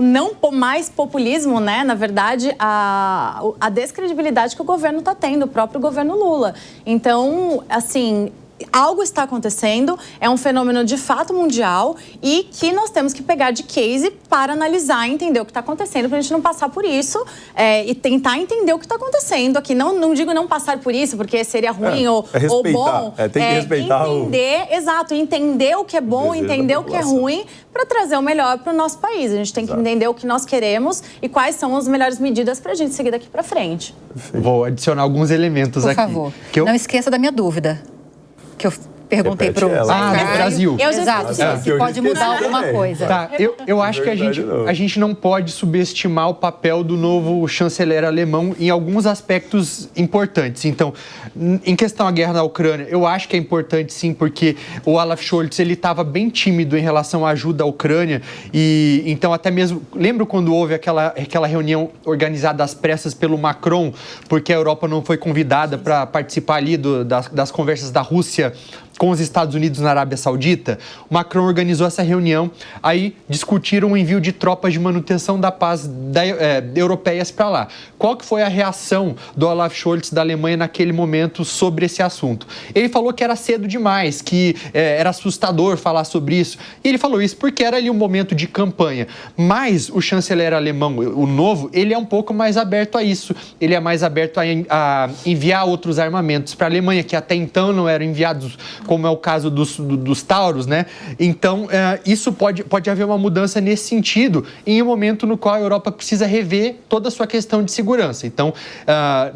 não mais populismo, né? Na verdade, a descredibilidade que o governo está tendo, o próprio governo Lula. Então, assim, algo está acontecendo, é um fenômeno de fato mundial e que nós temos que pegar de case para analisar e entender o que está acontecendo, para a gente não passar por isso e tentar entender o que está acontecendo aqui. Não digo não passar por isso, porque seria ruim ou bom. Tem que respeitar entender o que é bom, entender o que é ruim, para trazer o melhor para o nosso país. A gente tem que entender o que nós queremos e quais são as melhores medidas para a gente seguir daqui para frente. Vou adicionar alguns elementos aqui. Por favor, não esqueça da minha dúvida, que eu perguntei para o do Brasil. Exato, se pode mudar alguma coisa. Tá, eu acho que a gente não pode subestimar o papel do novo chanceler alemão em alguns aspectos importantes. Então, em questão à guerra na Ucrânia, eu acho que é importante sim, porque o Olaf Scholz, ele estava bem tímido em relação à ajuda à Ucrânia e então até mesmo, lembro quando houve aquela reunião organizada às pressas pelo Macron, porque a Europa não foi convidada para participar ali das conversas da Rússia com os Estados Unidos na Arábia Saudita, o Macron organizou essa reunião, aí discutiram o envio de tropas de manutenção da paz europeias para lá. Qual que foi a reação do Olaf Scholz da Alemanha naquele momento sobre esse assunto? Ele falou que era cedo demais, que era assustador falar sobre isso. E ele falou isso porque era ali um momento de campanha. Mas o chanceler alemão, o novo, ele é um pouco mais aberto a isso. Ele é mais aberto a enviar outros armamentos para a Alemanha, que até então não eram enviados, como é o caso dos Tauros, né? Então, isso pode haver uma mudança nesse sentido, em um momento no qual a Europa precisa rever toda a sua questão de segurança. Então,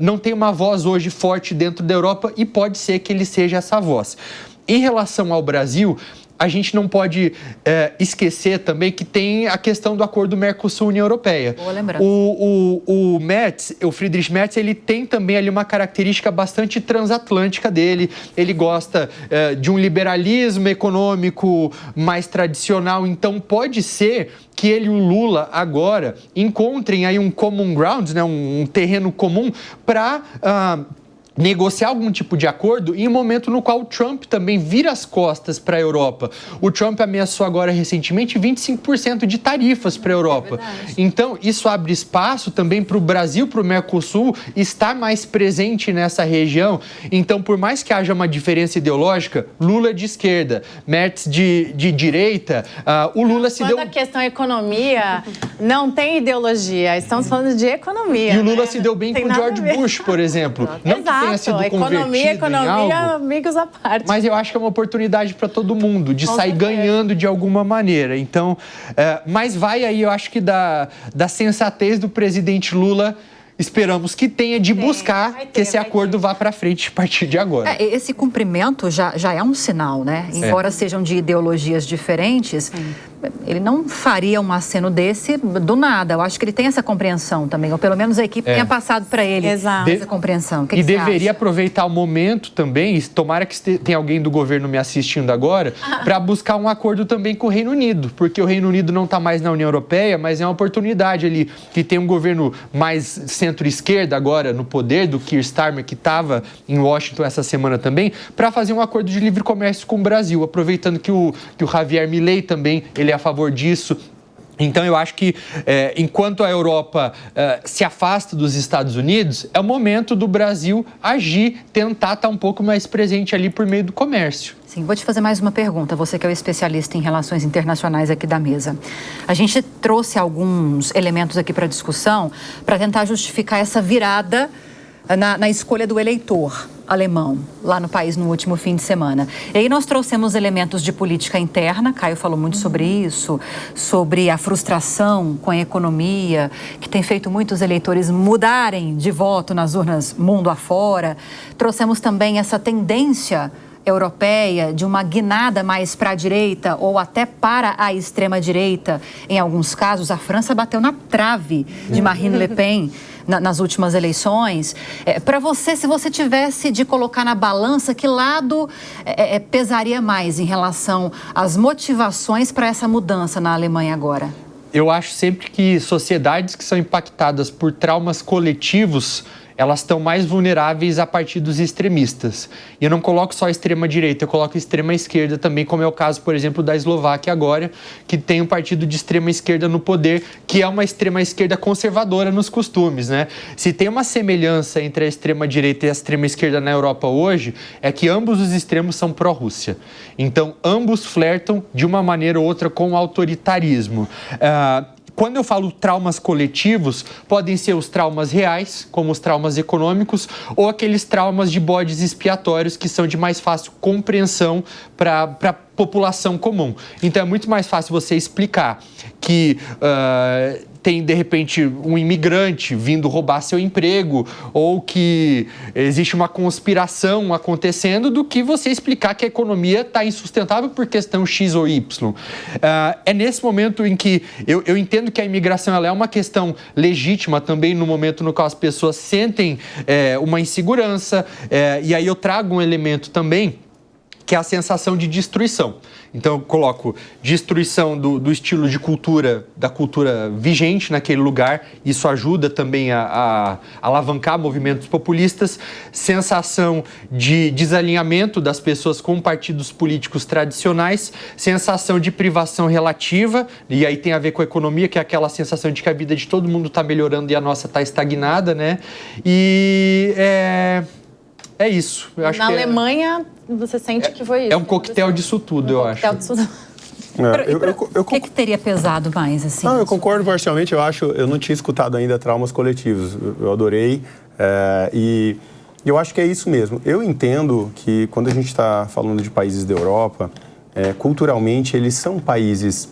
não tem uma voz hoje forte dentro da Europa e pode ser que ele seja essa voz. Em relação ao Brasil, a gente não pode esquecer também que tem a questão do acordo Mercosul-União Europeia. Boa lembrança. O Friedrich Merz, ele tem também ali uma característica bastante transatlântica dele. Ele gosta de um liberalismo econômico mais tradicional. Então, pode ser que ele e o Lula agora encontrem aí um common ground, né, um terreno comum para negociar algum tipo de acordo em um momento no qual o Trump também vira as costas para a Europa. O Trump ameaçou agora recentemente 25% de tarifas para a Europa. Então, isso abre espaço também para o Brasil, para o Mercosul, estar mais presente nessa região. Então, por mais que haja uma diferença ideológica, Lula de esquerda, Merz de direita, o Lula se deu... Quando a questão é economia, não tem ideologia. Estamos falando de economia. E o Lula se deu bem com o George Bush, por exemplo. Não que tenha sido convertido em algo, amigos à parte. Mas eu acho que é uma oportunidade para todo mundo de sair ganhando de alguma maneira. Então, mas vai aí, eu acho que da sensatez do presidente Lula. Esperamos que tenha de buscar que esse acordo vá para frente a partir de agora. Esse cumprimento já é um sinal, né? Embora sejam de ideologias diferentes, ele não faria um aceno desse do nada. Eu acho que ele tem essa compreensão também, ou pelo menos a equipe tenha passado para ele essa compreensão. E deveria aproveitar o momento também, tomara que tenha alguém do governo me assistindo agora, para buscar um acordo também com o Reino Unido, porque o Reino Unido não está mais na União Europeia, mas é uma oportunidade ali, que tem um governo mais centro-esquerda agora no poder, do Keir Starmer, que estava em Washington essa semana também, para fazer um acordo de livre comércio com o Brasil, aproveitando que o Javier Milei também, ele é a favor disso. Então, eu acho que enquanto a Europa se afasta dos Estados Unidos, é o momento do Brasil agir, tentar estar um pouco mais presente ali por meio do comércio. Sim, vou te fazer mais uma pergunta, você que é o especialista em relações internacionais aqui da mesa. A gente trouxe alguns elementos aqui para discussão para tentar justificar essa virada na escolha do eleitor alemão lá no país no último fim de semana. E aí nós trouxemos elementos de política interna, Caio falou muito sobre isso, sobre a frustração com a economia, que tem feito muitos eleitores mudarem de voto nas urnas mundo afora. Trouxemos também essa tendência europeia de uma guinada mais para a direita ou até para a extrema-direita. Em alguns casos, a França bateu na trave de Marine Le Pen nas últimas eleições. Para você, se você tivesse de colocar na balança, que lado pesaria mais em relação às motivações para essa mudança na Alemanha agora? Eu acho sempre que sociedades que são impactadas por traumas coletivos, elas estão mais vulneráveis a partir dos extremistas. E eu não coloco só a extrema-direita, eu coloco a extrema-esquerda também, como é o caso, por exemplo, da Eslováquia agora, que tem um partido de extrema-esquerda no poder, que é uma extrema-esquerda conservadora nos costumes, né? Se tem uma semelhança entre a extrema-direita e a extrema-esquerda na Europa hoje, é que ambos os extremos são pró-Rússia. Então, ambos flertam de uma maneira ou outra com o autoritarismo. Quando eu falo traumas coletivos, podem ser os traumas reais, como os traumas econômicos, ou aqueles traumas de bodes expiatórios que são de mais fácil compreensão para a população comum. Então, é muito mais fácil você explicar que tem, de repente, um imigrante vindo roubar seu emprego ou que existe uma conspiração acontecendo do que você explicar que a economia está insustentável por questão X ou Y. É nesse momento em que eu entendo que a imigração ela é uma questão legítima também no momento no qual as pessoas sentem uma insegurança, e aí eu trago um elemento também que é a sensação de destruição. Então, eu coloco destruição do estilo de cultura, da cultura vigente naquele lugar. Isso ajuda também a alavancar movimentos populistas. Sensação de desalinhamento das pessoas com partidos políticos tradicionais. Sensação de privação relativa, e aí tem a ver com a economia, que é aquela sensação de que a vida de todo mundo está melhorando e a nossa está estagnada, né? E é isso. Eu acho Na Alemanha, você sente que foi isso. É um coquetel disso tudo, eu acho. O que teria pesado mais, assim? Não, eu concordo parcialmente. Eu não tinha escutado ainda traumas coletivos. Eu adorei. E eu acho que é isso mesmo. Eu entendo que quando a gente está falando de países da Europa, culturalmente eles são países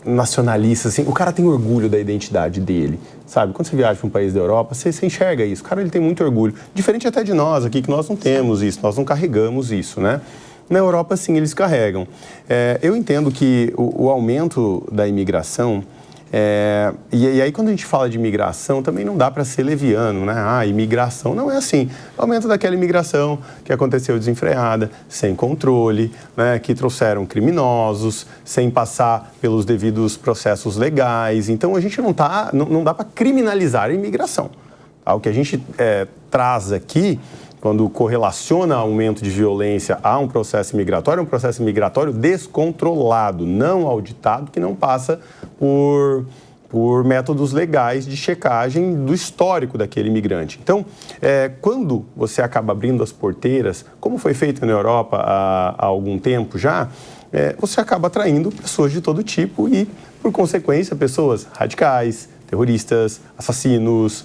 nacionalistas, assim. O cara tem orgulho da identidade dele, sabe? Quando você viaja para um país da Europa, você enxerga isso. O cara, ele tem muito orgulho. Diferente até de nós aqui, que nós não temos isso, nós não carregamos isso, né? Na Europa, sim, eles carregam. Eu entendo que o aumento da imigração... E aí, quando a gente fala de imigração, também não dá para ser leviano, né? Imigração não é assim. Aumento daquela imigração que aconteceu desenfreada, sem controle, né? Que trouxeram criminosos, sem passar pelos devidos processos legais. Então, a gente não dá para criminalizar a imigração. Tá? O que a gente traz aqui, quando correlaciona aumento de violência a um processo migratório, é um processo migratório descontrolado, não auditado, que não passa por métodos legais de checagem do histórico daquele imigrante. Então, quando você acaba abrindo as porteiras, como foi feito na Europa há algum tempo já, você acaba atraindo pessoas de todo tipo e, por consequência, pessoas radicais, terroristas, assassinos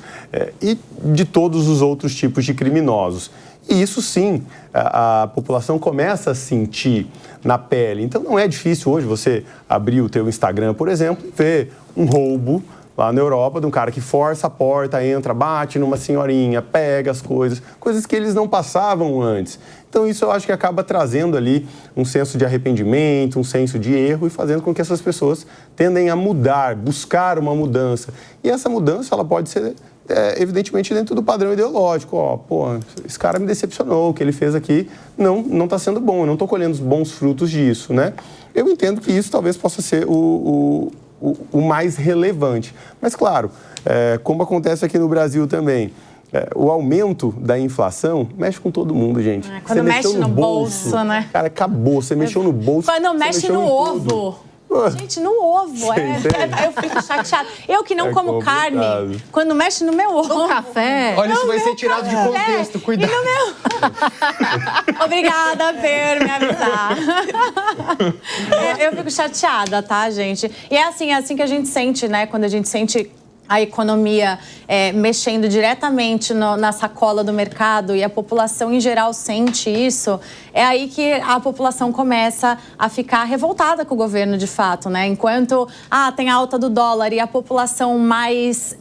e de todos os outros tipos de criminosos. E isso sim, a população começa a sentir na pele. Então não é difícil hoje você abrir o teu Instagram, por exemplo, e ver um roubo lá na Europa de um cara que força a porta, entra, bate numa senhorinha, pega as coisas que eles não passavam antes. Então isso eu acho que acaba trazendo ali um senso de arrependimento, um senso de erro e fazendo com que essas pessoas tendem a mudar, buscar uma mudança. E essa mudança ela pode ser evidentemente dentro do padrão ideológico. Esse cara me decepcionou, o que ele fez aqui não está sendo bom, eu não estou colhendo os bons frutos disso, né? Eu entendo que isso talvez possa ser o mais relevante. Mas, claro, como acontece aqui no Brasil também, o aumento da inflação mexe com todo mundo, gente. Quando você mexe no bolso, né? Cara, acabou. Você mexeu no bolso. Quando mexe no ovo. Gente, no ovo. Eu fico chateada. Eu que não como carne, quando mexe no meu ovo. No café. Olha, isso vai ser tirado de contexto. Cuidado. Obrigada por me avisar. Eu fico chateada, tá, gente? E é assim que a gente sente, né? Quando a gente sente a economia mexendo diretamente na sacola do mercado e a população em geral sente isso, é aí que a população começa a ficar revoltada com o governo de fato, né? Enquanto tem a alta do dólar e a população mais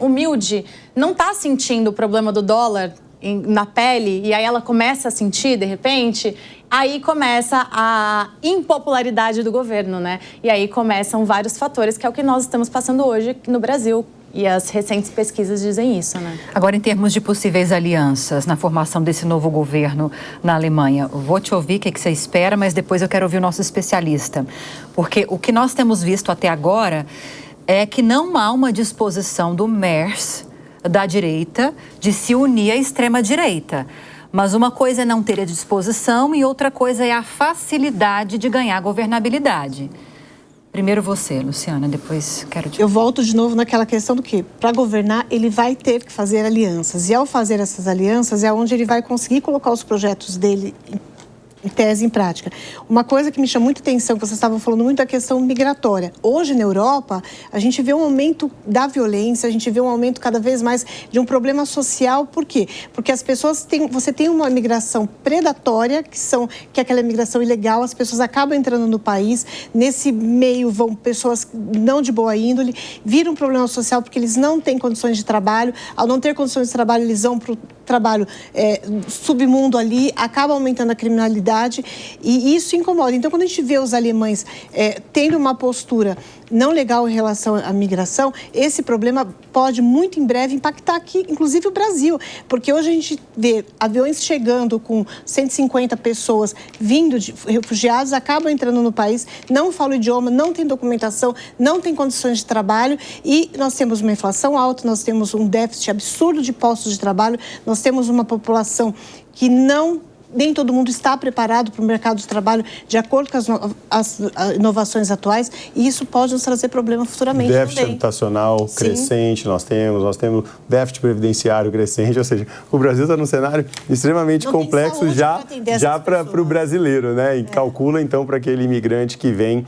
humilde não está sentindo o problema do dólar na pele, e aí ela começa a sentir, de repente, aí começa a impopularidade do governo, né? E aí começam vários fatores, que é o que nós estamos passando hoje no Brasil. E as recentes pesquisas dizem isso, né? Agora, em termos de possíveis alianças na formação desse novo governo na Alemanha, vou te ouvir o que você espera, mas depois eu quero ouvir o nosso especialista. Porque o que nós temos visto até agora é que não há uma disposição do Merz, da direita, de se unir à extrema-direita. Mas uma coisa é não ter a disposição e outra coisa é a facilidade de ganhar governabilidade. Primeiro você, Luciana, depois quero te... Eu volto de novo naquela questão do que, para governar, ele vai ter que fazer alianças. E ao fazer essas alianças é onde ele vai conseguir colocar os projetos dele em tese, em prática. Uma coisa que me chama muita atenção, que vocês estavam falando muito da questão migratória. Hoje, na Europa, a gente vê um aumento da violência, a gente vê um aumento cada vez mais de um problema social. Por quê? Porque as pessoas você tem uma migração predatória, que é aquela migração ilegal, as pessoas acabam entrando no país, nesse meio vão pessoas não de boa índole, vira um problema social porque eles não têm condições de trabalho, ao não ter condições de trabalho, eles vão para o trabalho submundo ali, acaba aumentando a criminalidade e isso incomoda. Então, quando a gente vê os alemães tendo uma postura não legal em relação à migração, esse problema pode muito em breve impactar aqui, inclusive o Brasil, porque hoje a gente vê aviões chegando com 150 pessoas vindo de refugiados, acabam entrando no país, não falam o idioma, não tem documentação, não tem condições de trabalho e nós temos uma inflação alta, nós temos um déficit absurdo de postos de trabalho, nós temos uma população que nem todo mundo está preparado para o mercado de trabalho de acordo com as inovações atuais e isso pode nos trazer problema futuramente déficit também. Habitacional crescente, nós temos déficit previdenciário crescente, ou seja, o Brasil está num cenário extremamente complexo já para o brasileiro, né? E calcula então para aquele imigrante que vem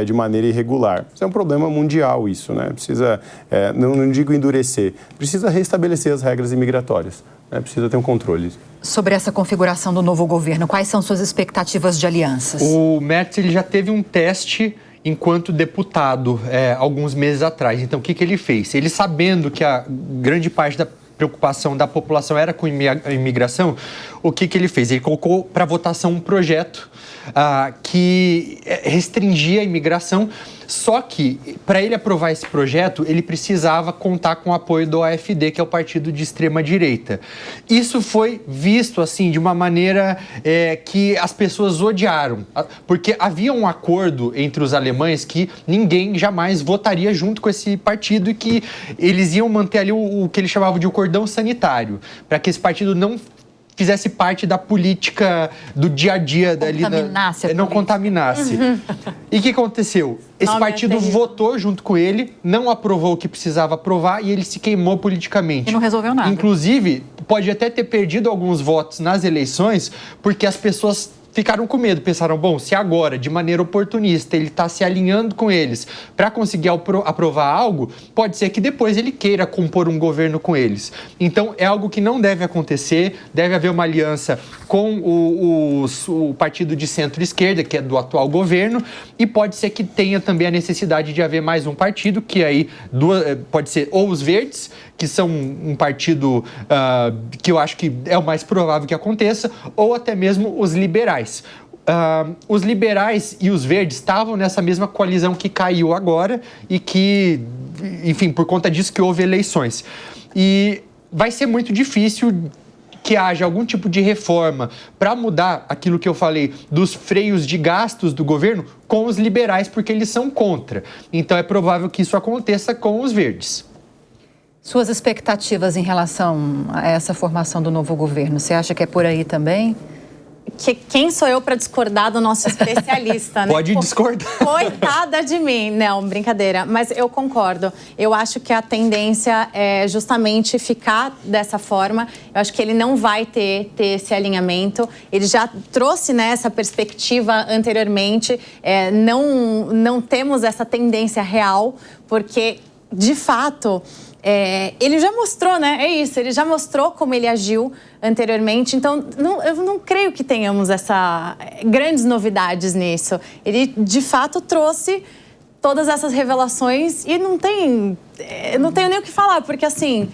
de maneira irregular. Isso é um problema mundial isso, né? Precisa, não digo endurecer, precisa restabelecer as regras imigratórias. Precisa ter um controle. Sobre essa configuração do novo governo, quais são suas expectativas de alianças? O Merz ele já teve um teste enquanto deputado alguns meses atrás. Então, o que ele fez? Ele, sabendo que a grande parte da preocupação da população era com a imigração, o que ele fez? Ele colocou para votação um projeto que restringia a imigração, só que, para ele aprovar esse projeto, ele precisava contar com o apoio do AfD, que é o partido de extrema-direita. Isso foi visto, assim, de uma maneira que as pessoas odiaram, porque havia um acordo entre os alemães que ninguém jamais votaria junto com esse partido e que eles iam manter ali o que eles chamavam de o cordão sanitário, para que esse partido não fizesse parte da política do dia a dia. Não contaminasse. E o que aconteceu? Esse partido votou junto com ele, não aprovou o que precisava aprovar e ele se queimou politicamente. E não resolveu nada. Inclusive, pode até ter perdido alguns votos nas eleições, porque as pessoas ficaram com medo, pensaram, bom, se agora, de maneira oportunista, ele está se alinhando com eles para conseguir aprovar algo, pode ser que depois ele queira compor um governo com eles. Então, é algo que não deve acontecer, deve haver uma aliança com o partido de centro-esquerda, que é do atual governo, e pode ser que tenha também a necessidade de haver mais um partido, que aí pode ser ou os Verdes, que são um partido que eu acho que é o mais provável que aconteça, ou até mesmo os liberais. Os liberais e os verdes estavam nessa mesma coalizão que caiu agora e que, enfim, por conta disso que houve eleições. E vai ser muito difícil que haja algum tipo de reforma para mudar aquilo que eu falei dos freios de gastos do governo com os liberais, porque eles são contra. Então é provável que isso aconteça com os verdes. Suas expectativas em relação a essa formação do novo governo, você acha que é por aí também? Quem sou eu para discordar do nosso especialista, né? Pode discordar. Coitada de mim. Não, brincadeira. Mas eu concordo. Eu acho que a tendência é justamente ficar dessa forma. Eu acho que ele não vai ter esse alinhamento. Ele já trouxe, né, essa perspectiva anteriormente. Não temos essa tendência real, porque, de fato... ele já mostrou, né? É isso, ele já mostrou como ele agiu anteriormente. Então, eu não creio que tenhamos grandes novidades nisso. Ele, de fato, trouxe todas essas revelações e não tenho nem o que falar, porque, assim,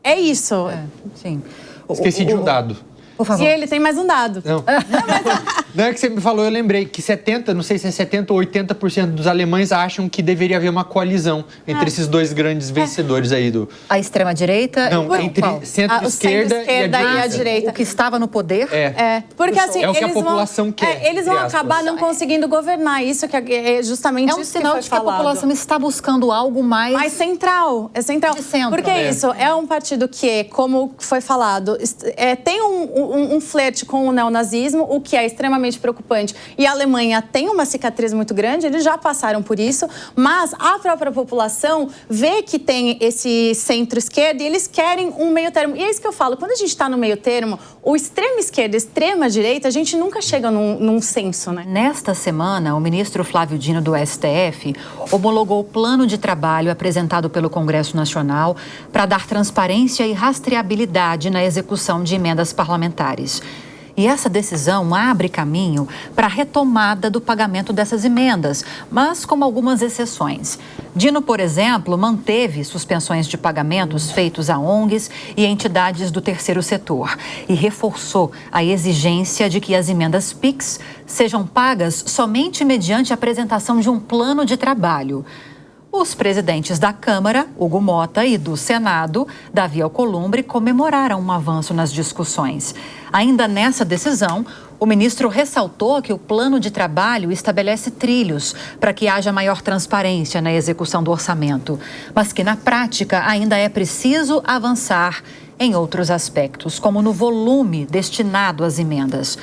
é isso. Sim. Esqueci de um dado. Por favor. E ele tem mais um dado. Não é que você me falou, eu lembrei que 70% ou 80% dos alemães acham que deveria haver uma coalizão entre esses dois grandes vencedores aí do... A extrema-direita? Não, entre centro-esquerda e a direita. O que estava no poder? Porque assim, é o que a população quer. Eles vão acabar não conseguindo governar. Isso que é justamente isso que foi falado. É um sinal de que a população está buscando algo mais central. É central. De centro. Porque isso é um partido que, como foi falado, tem um flerte com o neonazismo, o que é extremamente preocupante. E a Alemanha tem uma cicatriz muito grande, eles já passaram por isso, mas a própria população vê que tem esse centro-esquerda e eles querem um meio termo. E é isso que eu falo, quando a gente está no meio termo, o extrema-esquerda e extrema-direita, a gente nunca chega num senso, né? Nesta semana, o ministro Flávio Dino do STF homologou o plano de trabalho apresentado pelo Congresso Nacional para dar transparência e rastreabilidade na execução de emendas parlamentares. E essa decisão abre caminho para a retomada do pagamento dessas emendas, mas com algumas exceções. Dino, por exemplo, manteve suspensões de pagamentos feitos a ONGs e entidades do terceiro setor e reforçou a exigência de que as emendas PIX sejam pagas somente mediante a apresentação de um plano de trabalho. Os presidentes da Câmara, Hugo Motta, e do Senado, Davi Alcolumbre, comemoraram um avanço nas discussões. Ainda nessa decisão, o ministro ressaltou que o plano de trabalho estabelece trilhos para que haja maior transparência na execução do orçamento, mas que na prática ainda é preciso avançar em outros aspectos, como no volume destinado às emendas.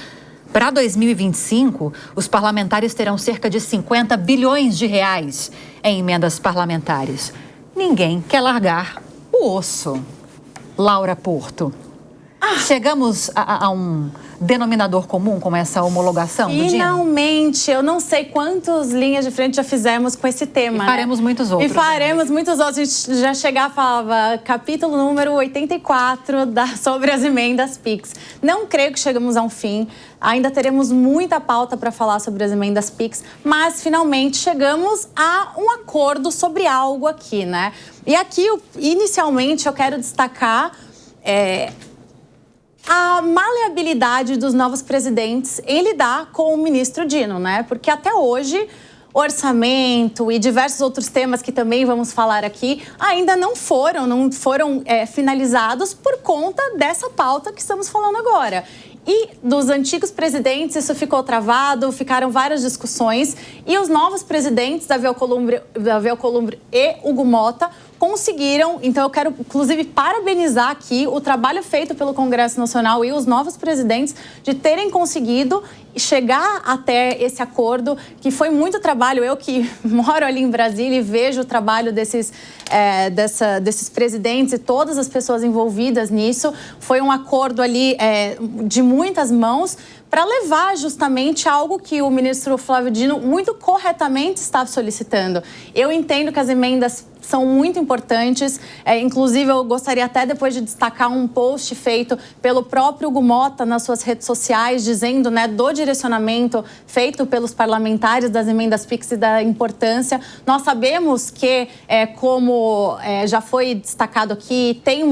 Para 2025, os parlamentares terão cerca de 50 bilhões de reais em emendas parlamentares. Ninguém quer largar o osso. Laura Porto, chegamos a um denominador comum com essa homologação do Dino? Finalmente! Eu não sei quantas linhas de frente já fizemos com esse tema, e faremos muitos outros. E faremos muitos outros. A gente já chegava e falava capítulo número 84 sobre as emendas PIX. Não creio que chegamos a um fim. Ainda teremos muita pauta para falar sobre as emendas PIX, mas finalmente chegamos a um acordo sobre algo aqui, né? E aqui, inicialmente, eu quero destacar a maleabilidade dos novos presidentes em lidar com o ministro Dino, né? Porque até hoje, orçamento e diversos outros temas que também vamos falar aqui ainda não foram finalizados por conta dessa pauta que estamos falando agora. E dos antigos presidentes isso ficou travado, ficaram várias discussões e os novos presidentes, Davi Alcolumbre e Hugo Motta, conseguiram. Então eu quero inclusive parabenizar aqui o trabalho feito pelo Congresso Nacional e os novos presidentes de terem conseguido chegar até esse acordo, que foi muito trabalho. Eu que moro ali em Brasília e vejo o trabalho desses presidentes e todas as pessoas envolvidas nisso. Foi um acordo ali de muitas mãos para levar justamente algo que o ministro Flávio Dino muito corretamente está solicitando. Eu entendo que as emendas são muito importantes, inclusive eu gostaria até depois de destacar um post feito pelo próprio Hugo Motta nas suas redes sociais, dizendo, né, do direcionamento feito pelos parlamentares das emendas PIX e da importância. Nós sabemos que, como já foi destacado aqui, tem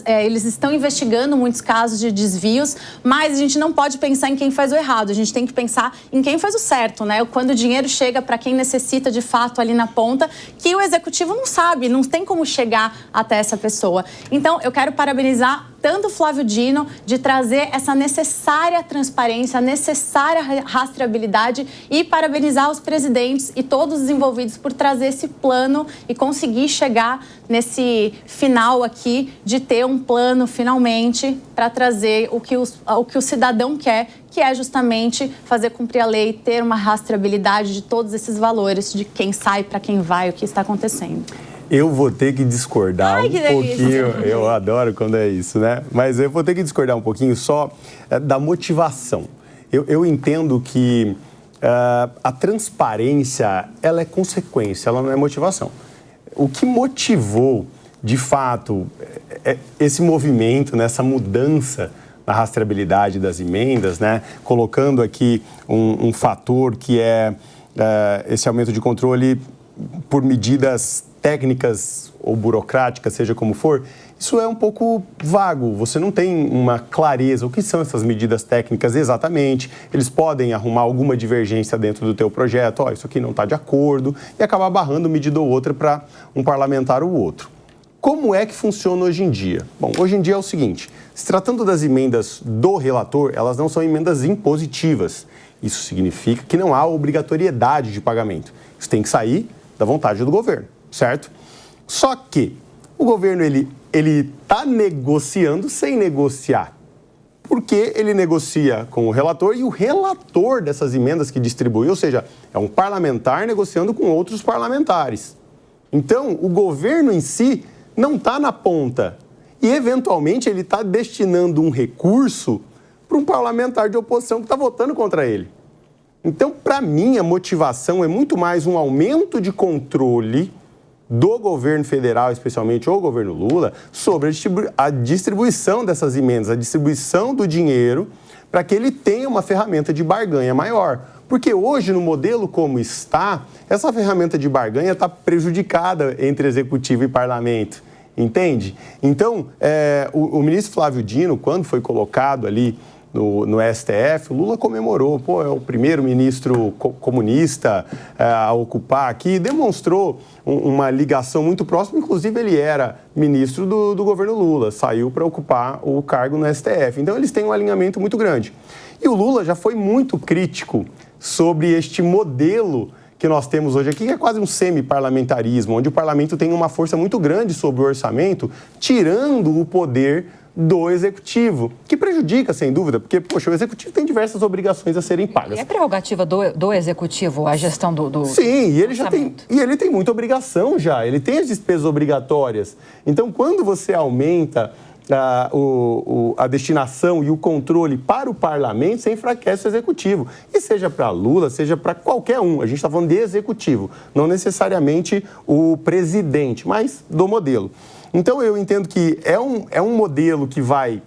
eles estão investigando muitos casos de desvios, mas a gente não pode pensar em quem faz o errado, a gente tem que pensar em quem faz o certo, né? Quando o dinheiro chega para quem necessita de fato ali na ponta, que o executivo não sabe, não tem como chegar até essa pessoa. Então, eu quero parabenizar tanto o Flávio Dino de trazer essa necessária transparência, necessária rastreabilidade e parabenizar os presidentes e todos os envolvidos por trazer esse plano e conseguir chegar nesse final aqui de ter um plano finalmente para trazer o que o cidadão quer, que é justamente fazer cumprir a lei, ter uma rastreabilidade de todos esses valores, de quem sai, para quem vai, o que está acontecendo. Eu vou ter que discordar um pouquinho, eu adoro quando é isso, né? Mas eu vou ter que discordar um pouquinho só da motivação. Eu entendo que a transparência, ela é consequência, ela não é motivação. O que motivou, de fato, esse movimento, né, essa mudança na rastreabilidade das emendas, né, colocando aqui um fator que é esse aumento de controle por medidas técnicas ou burocráticas, seja como for, isso é um pouco vago. Você não tem uma clareza. O que são essas medidas técnicas exatamente? Eles podem arrumar alguma divergência dentro do teu projeto. Isso aqui não está de acordo e acabar barrando medida ou outra para um parlamentar ou outro. Como é que funciona hoje em dia? Bom, hoje em dia é o seguinte, se tratando das emendas do relator, elas não são emendas impositivas. Isso significa que não há obrigatoriedade de pagamento. Isso tem que sair da vontade do governo, certo? Só que o governo, ele está negociando sem negociar. Porque ele negocia com o relator e o relator dessas emendas que distribui, ou seja, é um parlamentar negociando com outros parlamentares. Então, o governo em si não está na ponta e, eventualmente, ele está destinando um recurso para um parlamentar de oposição que está votando contra ele. Então, para mim, a motivação é muito mais um aumento de controle do governo federal, especialmente o governo Lula, sobre a distribuição dessas emendas, a distribuição do dinheiro para que ele tenha uma ferramenta de barganha maior. Porque hoje, no modelo como está, essa ferramenta de barganha está prejudicada entre executivo e parlamento, entende? Então, o ministro Flávio Dino, quando foi colocado ali no STF, o Lula comemorou, é o primeiro ministro comunista a ocupar aqui, demonstrou uma ligação muito próxima, inclusive ele era ministro do governo Lula, saiu para ocupar o cargo no STF. Então, eles têm um alinhamento muito grande. E o Lula já foi muito crítico sobre este modelo que nós temos hoje aqui, que é quase um semi-parlamentarismo, onde o parlamento tem uma força muito grande sobre o orçamento, tirando o poder do executivo, que prejudica, sem dúvida, porque, poxa, o executivo tem diversas obrigações a serem pagas. E é prerrogativa do executivo a gestão do Sim, e ele tem muita obrigação já, ele tem as despesas obrigatórias. Então, quando você aumenta a destinação e o controle para o parlamento, você enfraquece o executivo. E seja para Lula, seja para qualquer um, a gente está falando de executivo, não necessariamente o presidente, mas do modelo. Então, eu entendo que é um modelo que vai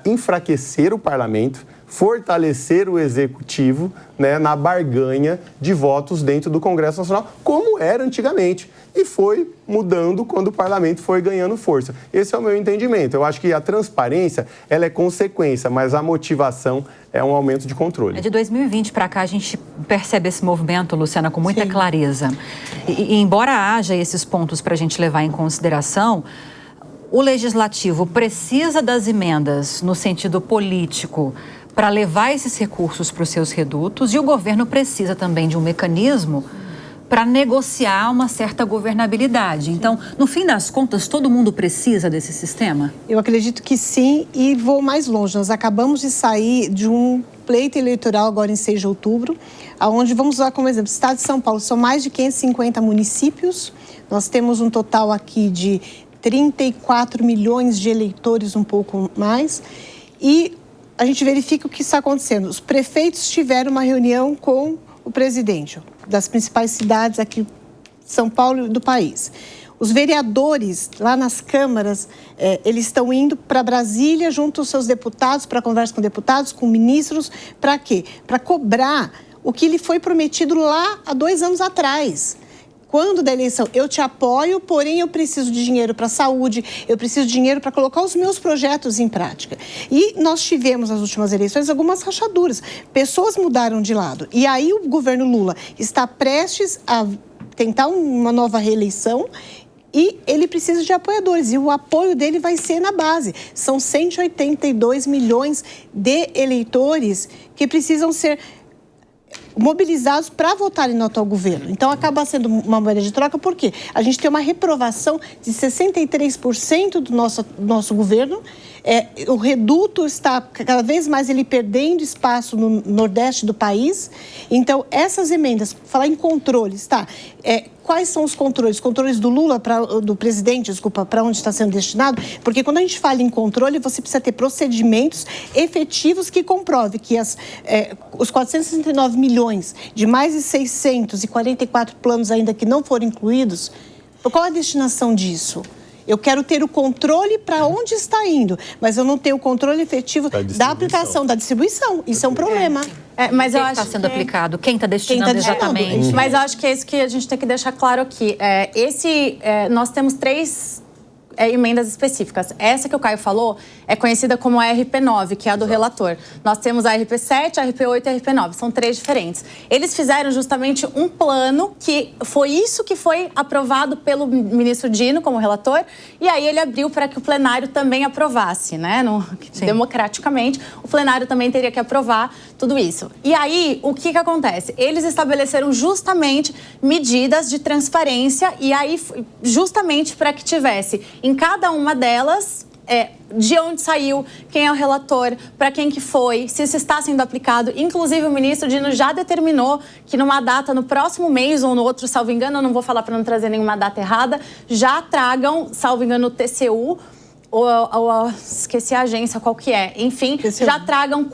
enfraquecer o parlamento, fortalecer o executivo, né, na barganha de votos dentro do Congresso Nacional, como era antigamente. E foi mudando quando o parlamento foi ganhando força. Esse é o meu entendimento. Eu acho que a transparência, ela é consequência, mas a motivação é um aumento de controle. De 2020 para cá, a gente percebe esse movimento, Luciana, com muita clareza. E embora haja esses pontos para a gente levar em consideração, o Legislativo precisa das emendas no sentido político para levar esses recursos para os seus redutos, e o governo precisa também de um mecanismo para negociar uma certa governabilidade. Então, no fim das contas, todo mundo precisa desse sistema? Eu acredito que sim, e vou mais longe. Nós acabamos de sair de um pleito eleitoral agora em 6 de outubro, onde, vamos usar como exemplo, o estado de São Paulo, são mais de 550 municípios, nós temos um total aqui de 34 milhões de eleitores, um pouco mais, e a gente verifica o que está acontecendo. Os prefeitos tiveram uma reunião com o presidente das principais cidades aqui de São Paulo e do país. Os vereadores, lá nas câmaras, eles estão indo para Brasília junto aos seus deputados, para conversa com deputados, com ministros, para quê? Para cobrar o que lhe foi prometido lá há 2 anos atrás. Quando da eleição, eu te apoio, porém eu preciso de dinheiro para a saúde, eu preciso de dinheiro para colocar os meus projetos em prática. E nós tivemos nas últimas eleições algumas rachaduras, pessoas mudaram de lado. E aí o governo Lula está prestes a tentar uma nova reeleição e ele precisa de apoiadores, e o apoio dele vai ser na base. São 182 milhões de eleitores que precisam ser mobilizados para votarem no atual governo. Então, acaba sendo uma moeda de troca, porque a gente tem uma reprovação de 63% do nosso governo. O reduto está cada vez mais ele perdendo espaço no nordeste do país. Então, essas emendas, falar em controles, tá? Quais são os controles? Controles do Lula, do presidente, desculpa, para onde está sendo destinado? Porque quando a gente fala em controle, você precisa ter procedimentos efetivos que comprovem que os 469 milhões de mais de 644 planos ainda que não foram incluídos, qual a destinação disso? Eu quero ter o controle para onde está indo, mas eu não tenho o controle efetivo da aplicação, da distribuição. Isso é um problema. Mas eu acho que está sendo aplicado? Quem está destinando exatamente? Mas eu acho que é isso que a gente tem que deixar claro aqui. Nós temos 3 emendas específicas. Essa que o Caio falou é conhecida como a RP9, que é a do relator. Nós temos a RP7, a RP8 e a RP9. São 3 diferentes. Eles fizeram justamente um plano que foi isso que foi aprovado pelo ministro Dino como relator, e aí ele abriu para que o plenário também aprovasse, né? Democraticamente, o plenário também teria que aprovar tudo isso. E aí, o que acontece? Eles estabeleceram justamente medidas de transparência, e aí justamente para que tivesse em cada uma delas, de onde saiu, quem é o relator, para quem que foi, se isso está sendo aplicado. Inclusive, o ministro Dino já determinou que numa data, no próximo mês ou no outro, salvo engano, eu não vou falar para não trazer nenhuma data errada, já tragam, salvo engano, o TCU, ou esqueci a agência, qual que é. Enfim, já tragam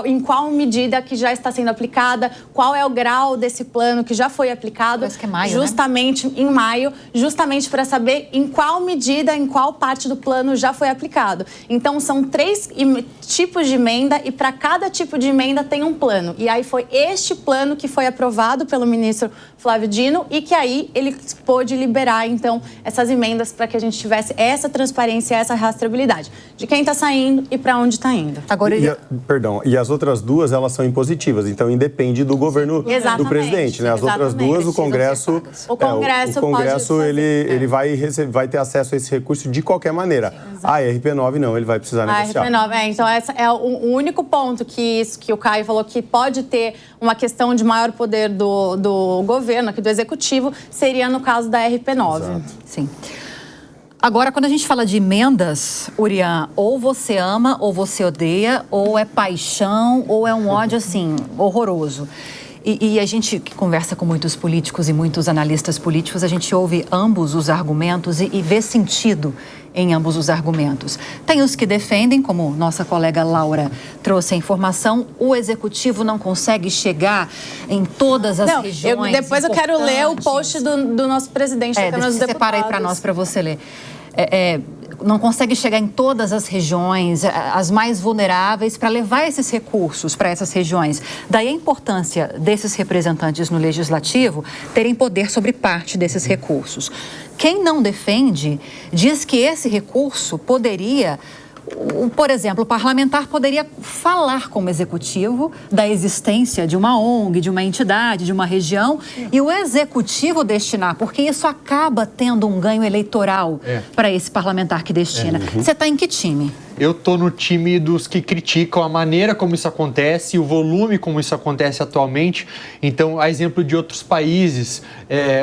em qual medida que já está sendo aplicada, qual é o grau desse plano que já foi aplicado. Parece que é maio, justamente, né? Em maio, justamente para saber em qual medida, em qual parte do plano já foi aplicado. Então, são 3 tipos de emenda e para cada tipo de emenda tem um plano. E aí foi este plano que foi aprovado pelo ministro Flávio Dino e que aí ele pôde liberar, então, essas emendas para que a gente tivesse essa transparência, essa rastreabilidade de quem está saindo e para onde está indo. Agora, e as outras 2, elas são impositivas, então independe do governo do presidente, né? As outras 2, o Congresso ele vai ter acesso a esse recurso de qualquer maneira. A RP9 não, ele vai precisar negociar. A RP9, então esse é o único ponto que o Caio falou que pode ter uma questão de maior poder do governo, aqui do executivo, seria no caso da RP9. Exato. Sim. Agora, quando a gente fala de emendas, Urian, ou você ama ou você odeia, ou é paixão, ou é um ódio, assim, horroroso. E a gente que conversa com muitos políticos e muitos analistas políticos, a gente ouve ambos os argumentos e vê sentido em ambos os argumentos. Tem os que defendem, como nossa colega Laura trouxe a informação, o executivo não consegue chegar em todas as regiões. Depois eu quero ler o post do nosso presidente da Câmara dos Deputados. Separa aí para nós, para você ler. Não consegue chegar em todas as regiões, as mais vulneráveis, para levar esses recursos para essas regiões. Daí a importância desses representantes no Legislativo terem poder sobre parte desses recursos. Quem não defende diz que esse recurso poderia... Por exemplo, o parlamentar poderia falar como executivo da existência de uma ONG, de uma entidade, de uma região, e o executivo destinar, porque isso acaba tendo um ganho eleitoral para esse parlamentar que destina. Você está em que time? Eu tô no time dos que criticam a maneira como isso acontece, o volume como isso acontece atualmente. Então, a exemplo de outros países,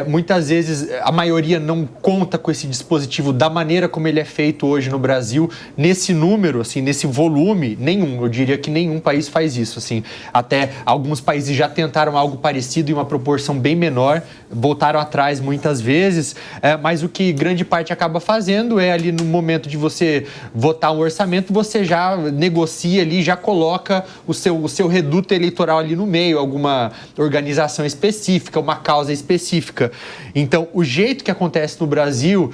muitas vezes a maioria não conta com esse dispositivo da maneira como ele é feito hoje no Brasil. Nesse número, assim, nesse volume, nenhum. Eu diria que nenhum país faz isso. Assim. Até alguns países já tentaram algo parecido em uma proporção bem menor, voltaram atrás muitas vezes, mas o que grande parte acaba fazendo é ali no momento de você votar um orçamento, você já negocia ali, já coloca o seu reduto eleitoral ali no meio, alguma organização específica, uma causa específica. Então, o jeito que acontece no Brasil,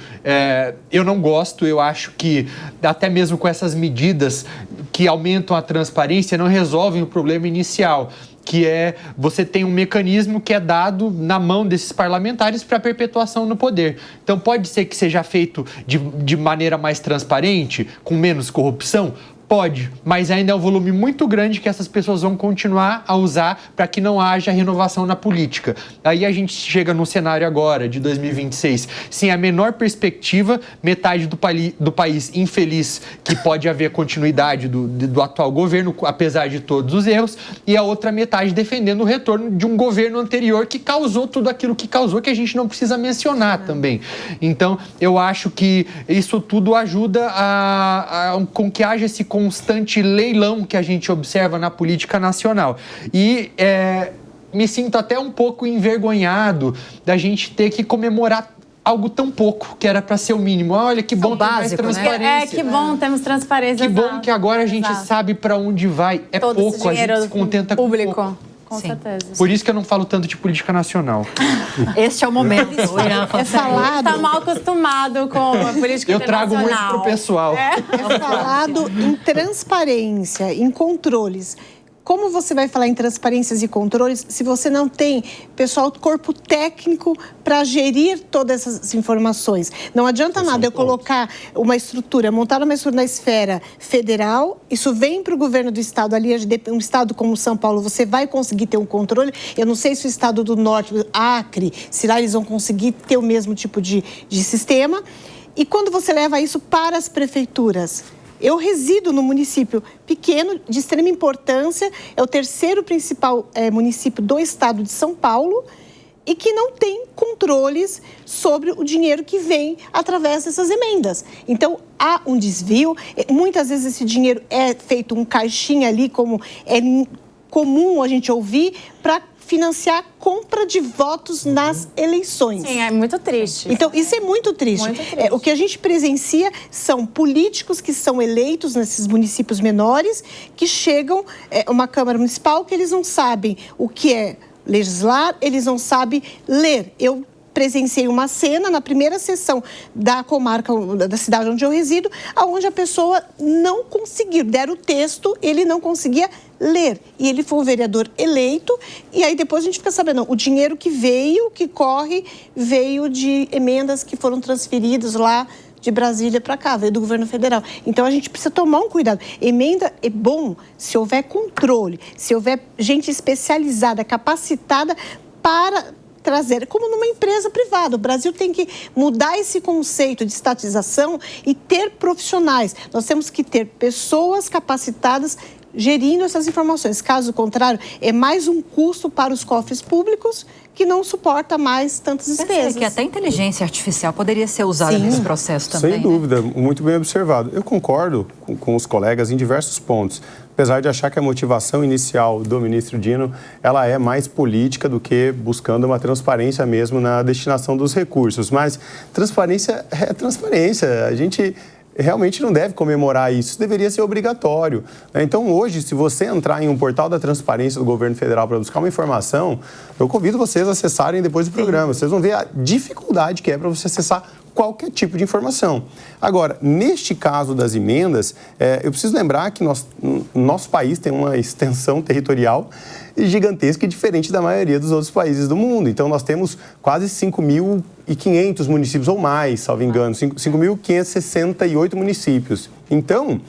eu não gosto, eu acho que até mesmo com essas medidas que aumentam a transparência, não resolvem o problema inicial, que é você tem um mecanismo que é dado na mão desses parlamentares para perpetuação no poder. Então, pode ser que seja feito de maneira mais transparente, com menos corrupção? Pode, mas ainda é um volume muito grande que essas pessoas vão continuar a usar para que não haja renovação na política. Aí a gente chega num cenário agora, de 2026, sem a menor perspectiva, metade do país infeliz, que pode haver continuidade do atual governo, apesar de todos os erros, e a outra metade defendendo o retorno de um governo anterior que causou tudo aquilo que causou, que a gente não precisa mencionar também. Então, eu acho que isso tudo ajuda com que haja esse constante leilão que a gente observa na política nacional. E me sinto até um pouco envergonhado da gente ter que comemorar algo tão pouco, que era para ser o mínimo. Olha, que bom ter mais transparência. Né? Que bom temos transparência. Que bom que agora a gente sabe para onde vai. É todo pouco, a gente se contenta público. Com pouco. Com certeza. Por isso que eu não falo tanto de política nacional. Este é o momento. Ele está mal acostumado com a política internacional. Eu trago muito pro pessoal. É falado em transparência, em controles. Como você vai falar em transparências e controles se você não tem pessoal do corpo técnico para gerir todas essas informações? Não adianta nada eu colocar uma estrutura, montar uma estrutura na esfera federal, isso vem para o governo do estado, ali um estado como São Paulo, você vai conseguir ter um controle. Eu não sei se o estado do norte, Acre, se lá eles vão conseguir ter o mesmo tipo de sistema. E quando você leva isso para as prefeituras? Eu resido no município pequeno, de extrema importância, é o terceiro principal município do estado de São Paulo e que não tem controles sobre o dinheiro que vem através dessas emendas. Então, há um desvio, muitas vezes esse dinheiro é feito um caixinha ali, como é comum a gente ouvir, para financiar a compra de votos nas eleições. Sim, é muito triste. Então, isso é muito triste. Muito triste. O que a gente presencia são políticos que são eleitos nesses municípios menores, que chegam a uma Câmara Municipal que eles não sabem o que é legislar, eles não sabem ler. Eu presenciei uma cena na primeira sessão da comarca, da cidade onde eu resido, onde a pessoa não conseguiu, deram o texto, ele não conseguia ler. E ele foi um vereador eleito, e aí depois a gente fica sabendo, o dinheiro que veio, que corre, veio de emendas que foram transferidas lá de Brasília para cá, veio do governo federal. Então, a gente precisa tomar um cuidado. Emenda é bom se houver controle, se houver gente especializada, capacitada para trazer, como numa empresa privada. O Brasil tem que mudar esse conceito de estatização e ter profissionais. Nós temos que ter pessoas capacitadas gerindo essas informações. Caso contrário, é mais um custo para os cofres públicos que não suporta mais tantas despesas. Que até a inteligência artificial poderia ser usada nesse processo também. Sem dúvida, muito bem observado. Eu concordo com os colegas em diversos pontos. Apesar de achar que a motivação inicial do ministro Dino, ela é mais política do que buscando uma transparência mesmo na destinação dos recursos. Mas transparência é transparência. A gente realmente não deve comemorar isso. Isso deveria ser obrigatório. Então, hoje, se você entrar em um portal da transparência do governo federal para buscar uma informação, eu convido vocês a acessarem depois do programa. Vocês vão ver a dificuldade que é para você acessar qualquer tipo de informação. Agora, neste caso das emendas, eu preciso lembrar que nosso país tem uma extensão territorial gigantesca e diferente da maioria dos outros países do mundo. Então, nós temos quase 5.500 municípios ou mais, salvo engano, 5.568 municípios. Então,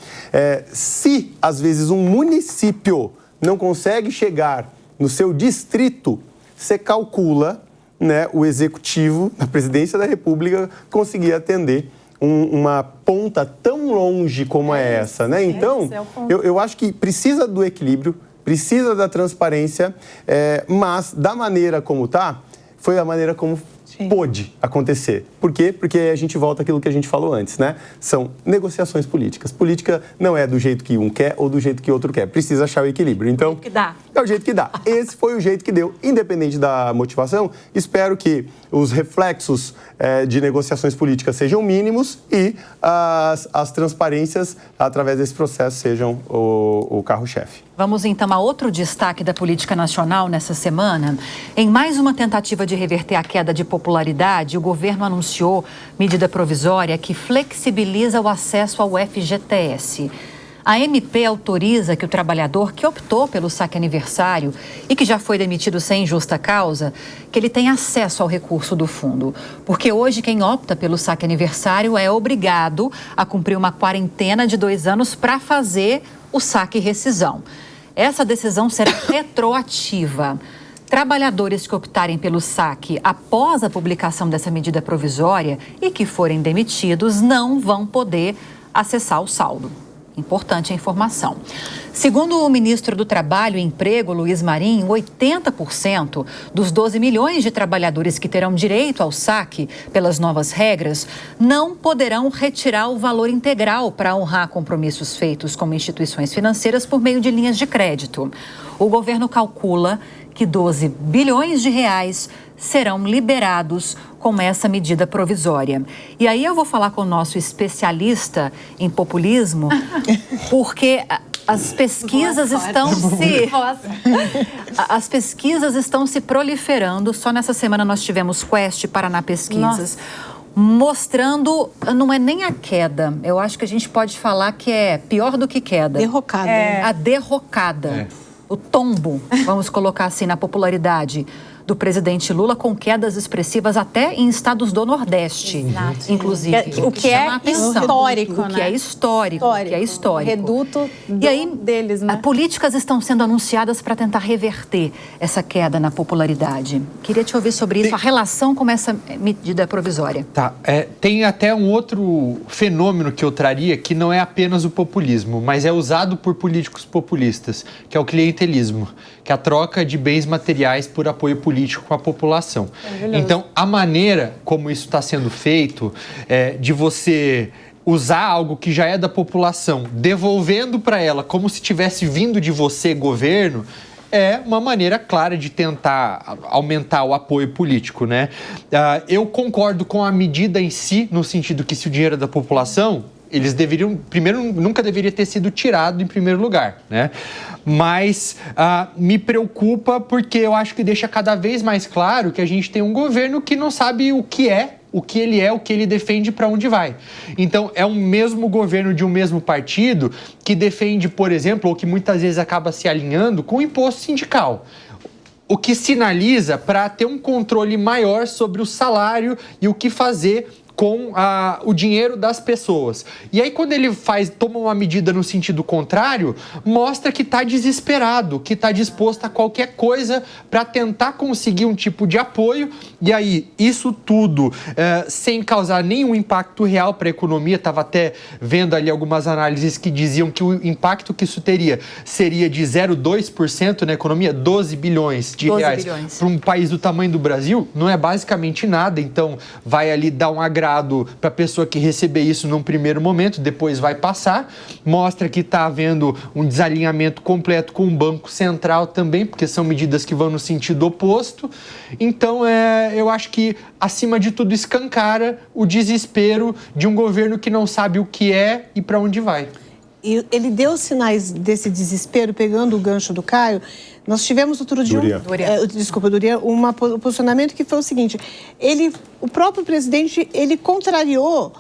se às vezes um município não consegue chegar no seu distrito, você calcula, né, o executivo, a presidência da República, conseguir atender uma ponta tão longe como essa, né? Então, eu acho que precisa do equilíbrio, precisa da transparência, mas da maneira como está, foi a maneira como pôde acontecer. Por quê? Porque a gente volta àquilo que a gente falou antes, né? São negociações políticas. Política não é do jeito que um quer ou do jeito que outro quer. Precisa achar o equilíbrio. Então, é o jeito que dá. Esse foi o jeito que deu, independente da motivação. Espero que os reflexos de negociações políticas sejam mínimos e as transparências, através desse processo, sejam o carro-chefe. Vamos então a outro destaque da política nacional nessa semana. Em mais uma tentativa de reverter a queda de popularidade, o governo anunciou medida provisória que flexibiliza o acesso ao FGTS. A MP autoriza que o trabalhador que optou pelo saque aniversário e que já foi demitido sem justa causa, que ele tenha acesso ao recurso do fundo. Porque hoje quem opta pelo saque aniversário é obrigado a cumprir uma quarentena de 2 anos para fazer o saque e rescisão. Essa decisão será retroativa. Trabalhadores que optarem pelo saque após a publicação dessa medida provisória e que forem demitidos não vão poder acessar o saldo. Importante a informação. Segundo o ministro do Trabalho e Emprego, Luiz Marinho, 80% dos 12 milhões de trabalhadores que terão direito ao saque pelas novas regras não poderão retirar o valor integral para honrar compromissos feitos com instituições financeiras por meio de linhas de crédito. O governo calcula que 12 bilhões de reais serão liberados com essa medida provisória. E aí eu vou falar com o nosso especialista em populismo, porque as pesquisas estão se proliferando. Só nessa semana nós tivemos Quest, Paraná Pesquisas, mostrando, não é nem a queda, eu acho que a gente pode falar que é pior do que queda. Derrocada. A derrocada. O tombo, vamos colocar assim, na popularidade do presidente Lula, com quedas expressivas até em estados do Nordeste, inclusive. O que é histórico, né? O que é histórico. Reduto deles, né? Políticas estão sendo anunciadas para tentar reverter essa queda na popularidade. Queria te ouvir sobre isso, a relação com essa medida provisória. Tem até um outro fenômeno que eu traria, que não é apenas o populismo, mas é usado por políticos populistas, que é o clientelismo, que é a troca de bens materiais por apoio político com a população. Então, a maneira como isso está sendo feito, de você usar algo que já é da população, devolvendo para ela como se tivesse vindo de você, governo, é uma maneira clara de tentar aumentar o apoio político, né? Eu concordo com a medida em si, no sentido que se o dinheiro é da população, eles deveriam, primeiro, nunca deveria ter sido tirado em primeiro lugar, né? Mas me preocupa porque eu acho que deixa cada vez mais claro que a gente tem um governo que não sabe o que ele defende, para onde vai. Então, é um mesmo governo de um mesmo partido que defende, por exemplo, ou que muitas vezes acaba se alinhando com o imposto sindical. O que sinaliza para ter um controle maior sobre o salário e o que fazer com o dinheiro das pessoas. E aí, quando ele toma uma medida no sentido contrário, mostra que está desesperado, que está disposto a qualquer coisa para tentar conseguir um tipo de apoio. E aí, isso tudo sem causar nenhum impacto real para a economia. Estava até vendo ali algumas análises que diziam que o impacto que isso teria seria de 0,2% na economia, 12 bilhões de reais. Para um país do tamanho do Brasil, não é basicamente nada. Então, vai ali dar um agrado para a pessoa que receber isso num primeiro momento, depois vai passar, mostra que está havendo um desalinhamento completo com o Banco Central também, porque são medidas que vão no sentido oposto. Então, eu acho que, acima de tudo, escancara o desespero de um governo que não sabe o que é e para onde vai. E ele deu sinais desse desespero, pegando o gancho do Caio. Nós tivemos outro dia um posicionamento que foi o seguinte: o próprio presidente, ele contrariou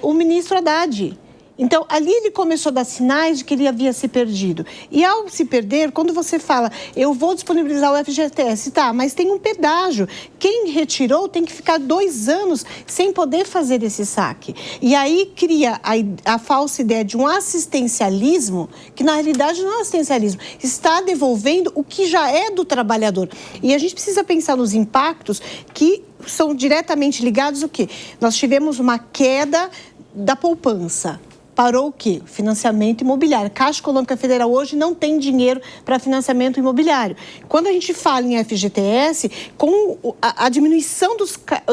o ministro Haddad. Então, ali ele começou a dar sinais de que ele havia se perdido. E ao se perder, quando você fala, eu vou disponibilizar o FGTS, tá, mas tem um pedágio. Quem retirou tem que ficar 2 anos sem poder fazer esse saque. E aí cria a falsa ideia de um assistencialismo, que na realidade não é assistencialismo, está devolvendo o que já é do trabalhador. E a gente precisa pensar nos impactos que são diretamente ligados ao quê? Nós tivemos uma queda da poupança. Parou o quê? Financiamento imobiliário. Caixa Econômica Federal hoje não tem dinheiro para financiamento imobiliário. Quando a gente fala em FGTS, com a diminuição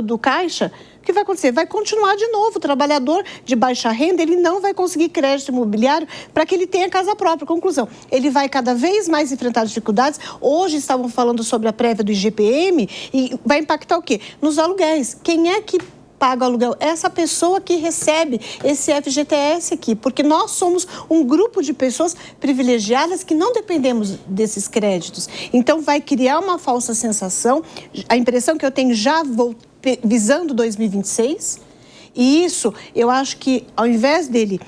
do Caixa, o que vai acontecer? Vai continuar de novo. O trabalhador de baixa renda, ele não vai conseguir crédito imobiliário para que ele tenha casa própria. Conclusão, ele vai cada vez mais enfrentar dificuldades. Hoje estavam falando sobre a prévia do IGPM e vai impactar o quê? Nos aluguéis. Quem é que paga o aluguel? Essa pessoa que recebe esse FGTS aqui, porque nós somos um grupo de pessoas privilegiadas que não dependemos desses créditos. Então, vai criar uma falsa sensação. A impressão que eu tenho, já vou visando 2026, e isso, eu acho que, ao invés dele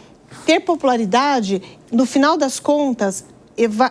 ter popularidade, no final das contas,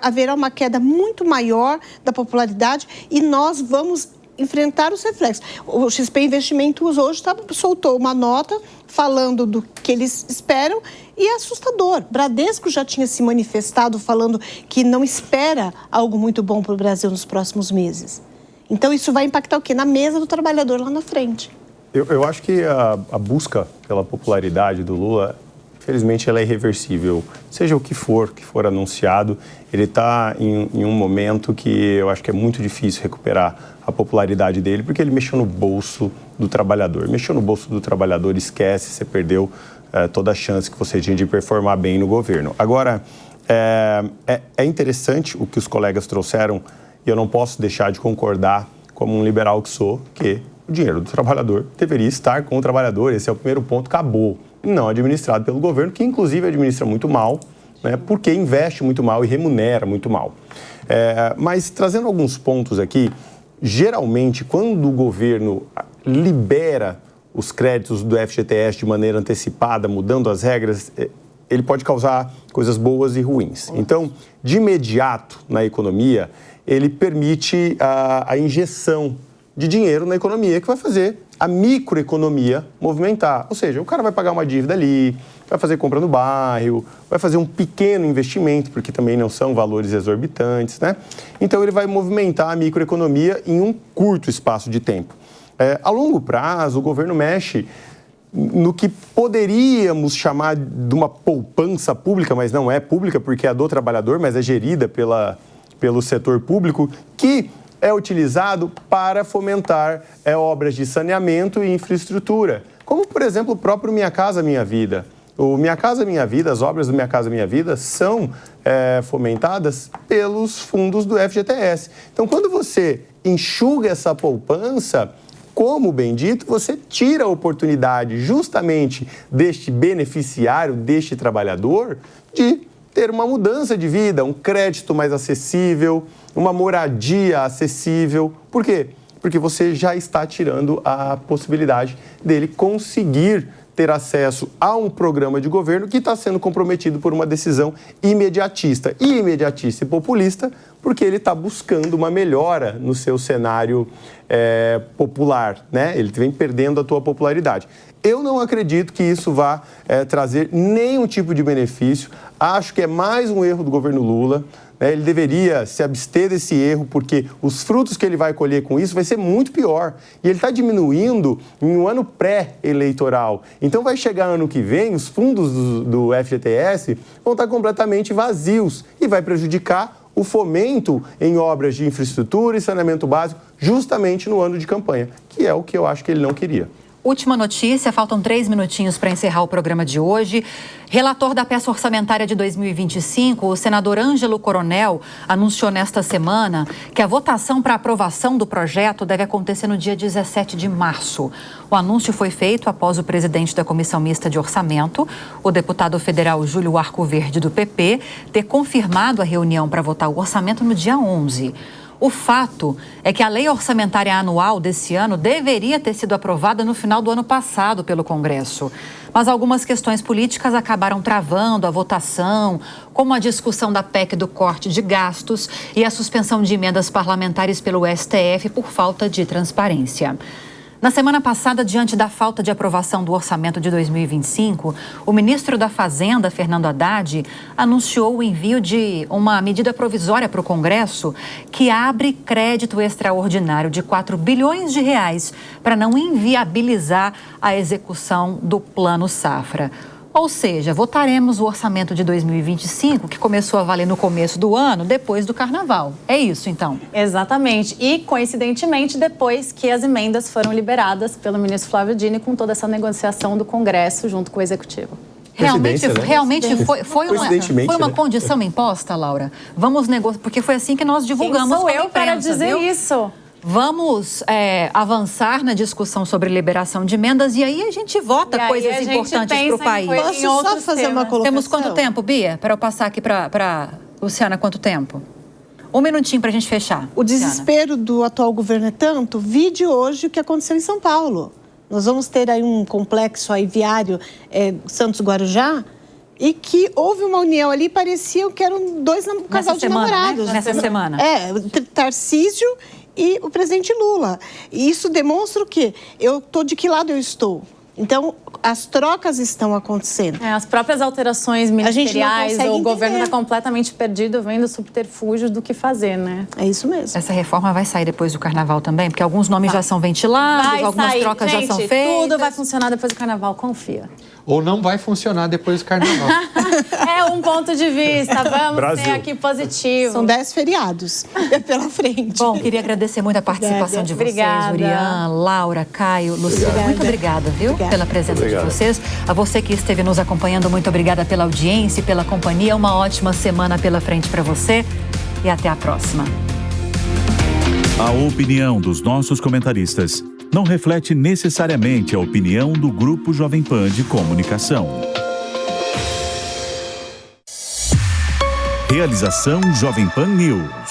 haverá uma queda muito maior da popularidade e nós vamos enfrentar os reflexos. O XP Investimentos hoje soltou uma nota falando do que eles esperam e é assustador. Bradesco já tinha se manifestado falando que não espera algo muito bom para o Brasil nos próximos meses. Então isso vai impactar o quê? Na mesa do trabalhador lá na frente. Eu acho que a busca pela popularidade do Lula, infelizmente, ela é irreversível. Seja o que for anunciado, ele está em um momento que eu acho que é muito difícil recuperar a popularidade dele, porque ele mexeu no bolso do trabalhador. Mexeu no bolso do trabalhador, esquece, você perdeu toda a chance que você tinha de performar bem no governo. Agora, é interessante o que os colegas trouxeram, e eu não posso deixar de concordar, como um liberal que sou, que o dinheiro do trabalhador deveria estar com o trabalhador. Esse é o primeiro ponto, acabou. Não administrado pelo governo, que inclusive administra muito mal, né, porque investe muito mal e remunera muito mal. Mas trazendo alguns pontos aqui, geralmente quando o governo libera os créditos do FGTS de maneira antecipada, mudando as regras, ele pode causar coisas boas e ruins. Então, de imediato na economia, ele permite a injeção de dinheiro na economia, que vai fazer a microeconomia movimentar. Ou seja, o cara vai pagar uma dívida ali, vai fazer compra no bairro, vai fazer um pequeno investimento, porque também não são valores exorbitantes, né? Então, ele vai movimentar a microeconomia em um curto espaço de tempo. A longo prazo, o governo mexe no que poderíamos chamar de uma poupança pública, mas não é pública porque é do trabalhador, mas é gerida pelo setor público, que é utilizado para fomentar obras de saneamento e infraestrutura, como, por exemplo, o próprio Minha Casa Minha Vida. O Minha Casa Minha Vida, as obras do Minha Casa Minha Vida são fomentadas pelos fundos do FGTS. Então, quando você enxuga essa poupança, como bem dito, você tira a oportunidade justamente deste beneficiário, deste trabalhador, de ter uma mudança de vida, um crédito mais acessível, uma moradia acessível. Por quê? Porque você já está tirando a possibilidade dele conseguir ter acesso a um programa de governo que está sendo comprometido por uma decisão imediatista. E imediatista e populista, porque ele está buscando uma melhora no seu cenário popular, né? Ele vem perdendo a sua popularidade. Eu não acredito que isso vá trazer nenhum tipo de benefício. Acho que é mais um erro do governo Lula. Ele deveria se abster desse erro, porque os frutos que ele vai colher com isso vai ser muito pior. E ele está diminuindo em um ano pré-eleitoral. Então vai chegar ano que vem, os fundos do FGTS vão estar completamente vazios e vai prejudicar o fomento em obras de infraestrutura e saneamento básico justamente no ano de campanha, que é o que eu acho que ele não queria. Última notícia, faltam 3 minutinhos para encerrar o programa de hoje. Relator da peça orçamentária de 2025, o senador Ângelo Coronel, anunciou nesta semana que a votação para aprovação do projeto deve acontecer no dia 17 de março. O anúncio foi feito após o presidente da Comissão Mista de Orçamento, o deputado federal Júlio Arcoverde, do PP, ter confirmado a reunião para votar o orçamento no dia 11. O fato é que a lei orçamentária anual desse ano deveria ter sido aprovada no final do ano passado pelo Congresso. Mas algumas questões políticas acabaram travando a votação, como a discussão da PEC do corte de gastos e a suspensão de emendas parlamentares pelo STF por falta de transparência. Na semana passada, diante da falta de aprovação do orçamento de 2025, o ministro da Fazenda, Fernando Haddad, anunciou o envio de uma medida provisória para o Congresso que abre crédito extraordinário de 4 bilhões de reais para não inviabilizar a execução do Plano Safra. Ou seja, votaremos o orçamento de 2025, que começou a valer no começo do ano, depois do Carnaval. É isso, então? Exatamente. E, coincidentemente, depois que as emendas foram liberadas pelo ministro Flávio Dino com toda essa negociação do Congresso junto com o Executivo. Realmente foi uma condição imposta, Laura? Vamos negociar, porque foi assim que nós divulgamos. Quem sou eu para dizer isso? Vamos avançar na discussão sobre liberação de emendas e aí a gente vota coisas importantes para o país. Posso só fazer uma colocação? Temos quanto tempo, Bia? Para eu passar aqui para Luciana, quanto tempo? 1 minutinho para a gente fechar. O desespero do atual governo é tanto, vide hoje o que aconteceu em São Paulo. Nós vamos ter aí um complexo aí viário Santos-Guarujá, e que houve uma união ali, parecia que eram um casal de namorados. Nessa semana. Tarcísio e o presidente Lula. E isso demonstra o quê? De que lado eu estou? Então, as trocas estão acontecendo. As próprias alterações ministeriais, o governo está completamente perdido, vendo subterfúgios do que fazer, né? É isso mesmo. Essa reforma vai sair depois do Carnaval também? Porque alguns nomes já são ventilados, algumas trocas já são feitas. Tudo vai funcionar depois do Carnaval, confia. Ou não vai funcionar depois do Carnaval. É um ponto de vista, vamos ser aqui positivo. São 10 feriados pela frente. Bom, queria agradecer muito a participação de vocês, Urian, Laura, Caio, Luciana. Muito obrigada, viu, pela presença de vocês. A você que esteve nos acompanhando, muito obrigada pela audiência e pela companhia. Uma ótima semana pela frente para você e até a próxima. A opinião dos nossos comentaristas não reflete necessariamente a opinião do Grupo Jovem Pan de Comunicação. Realização Jovem Pan News.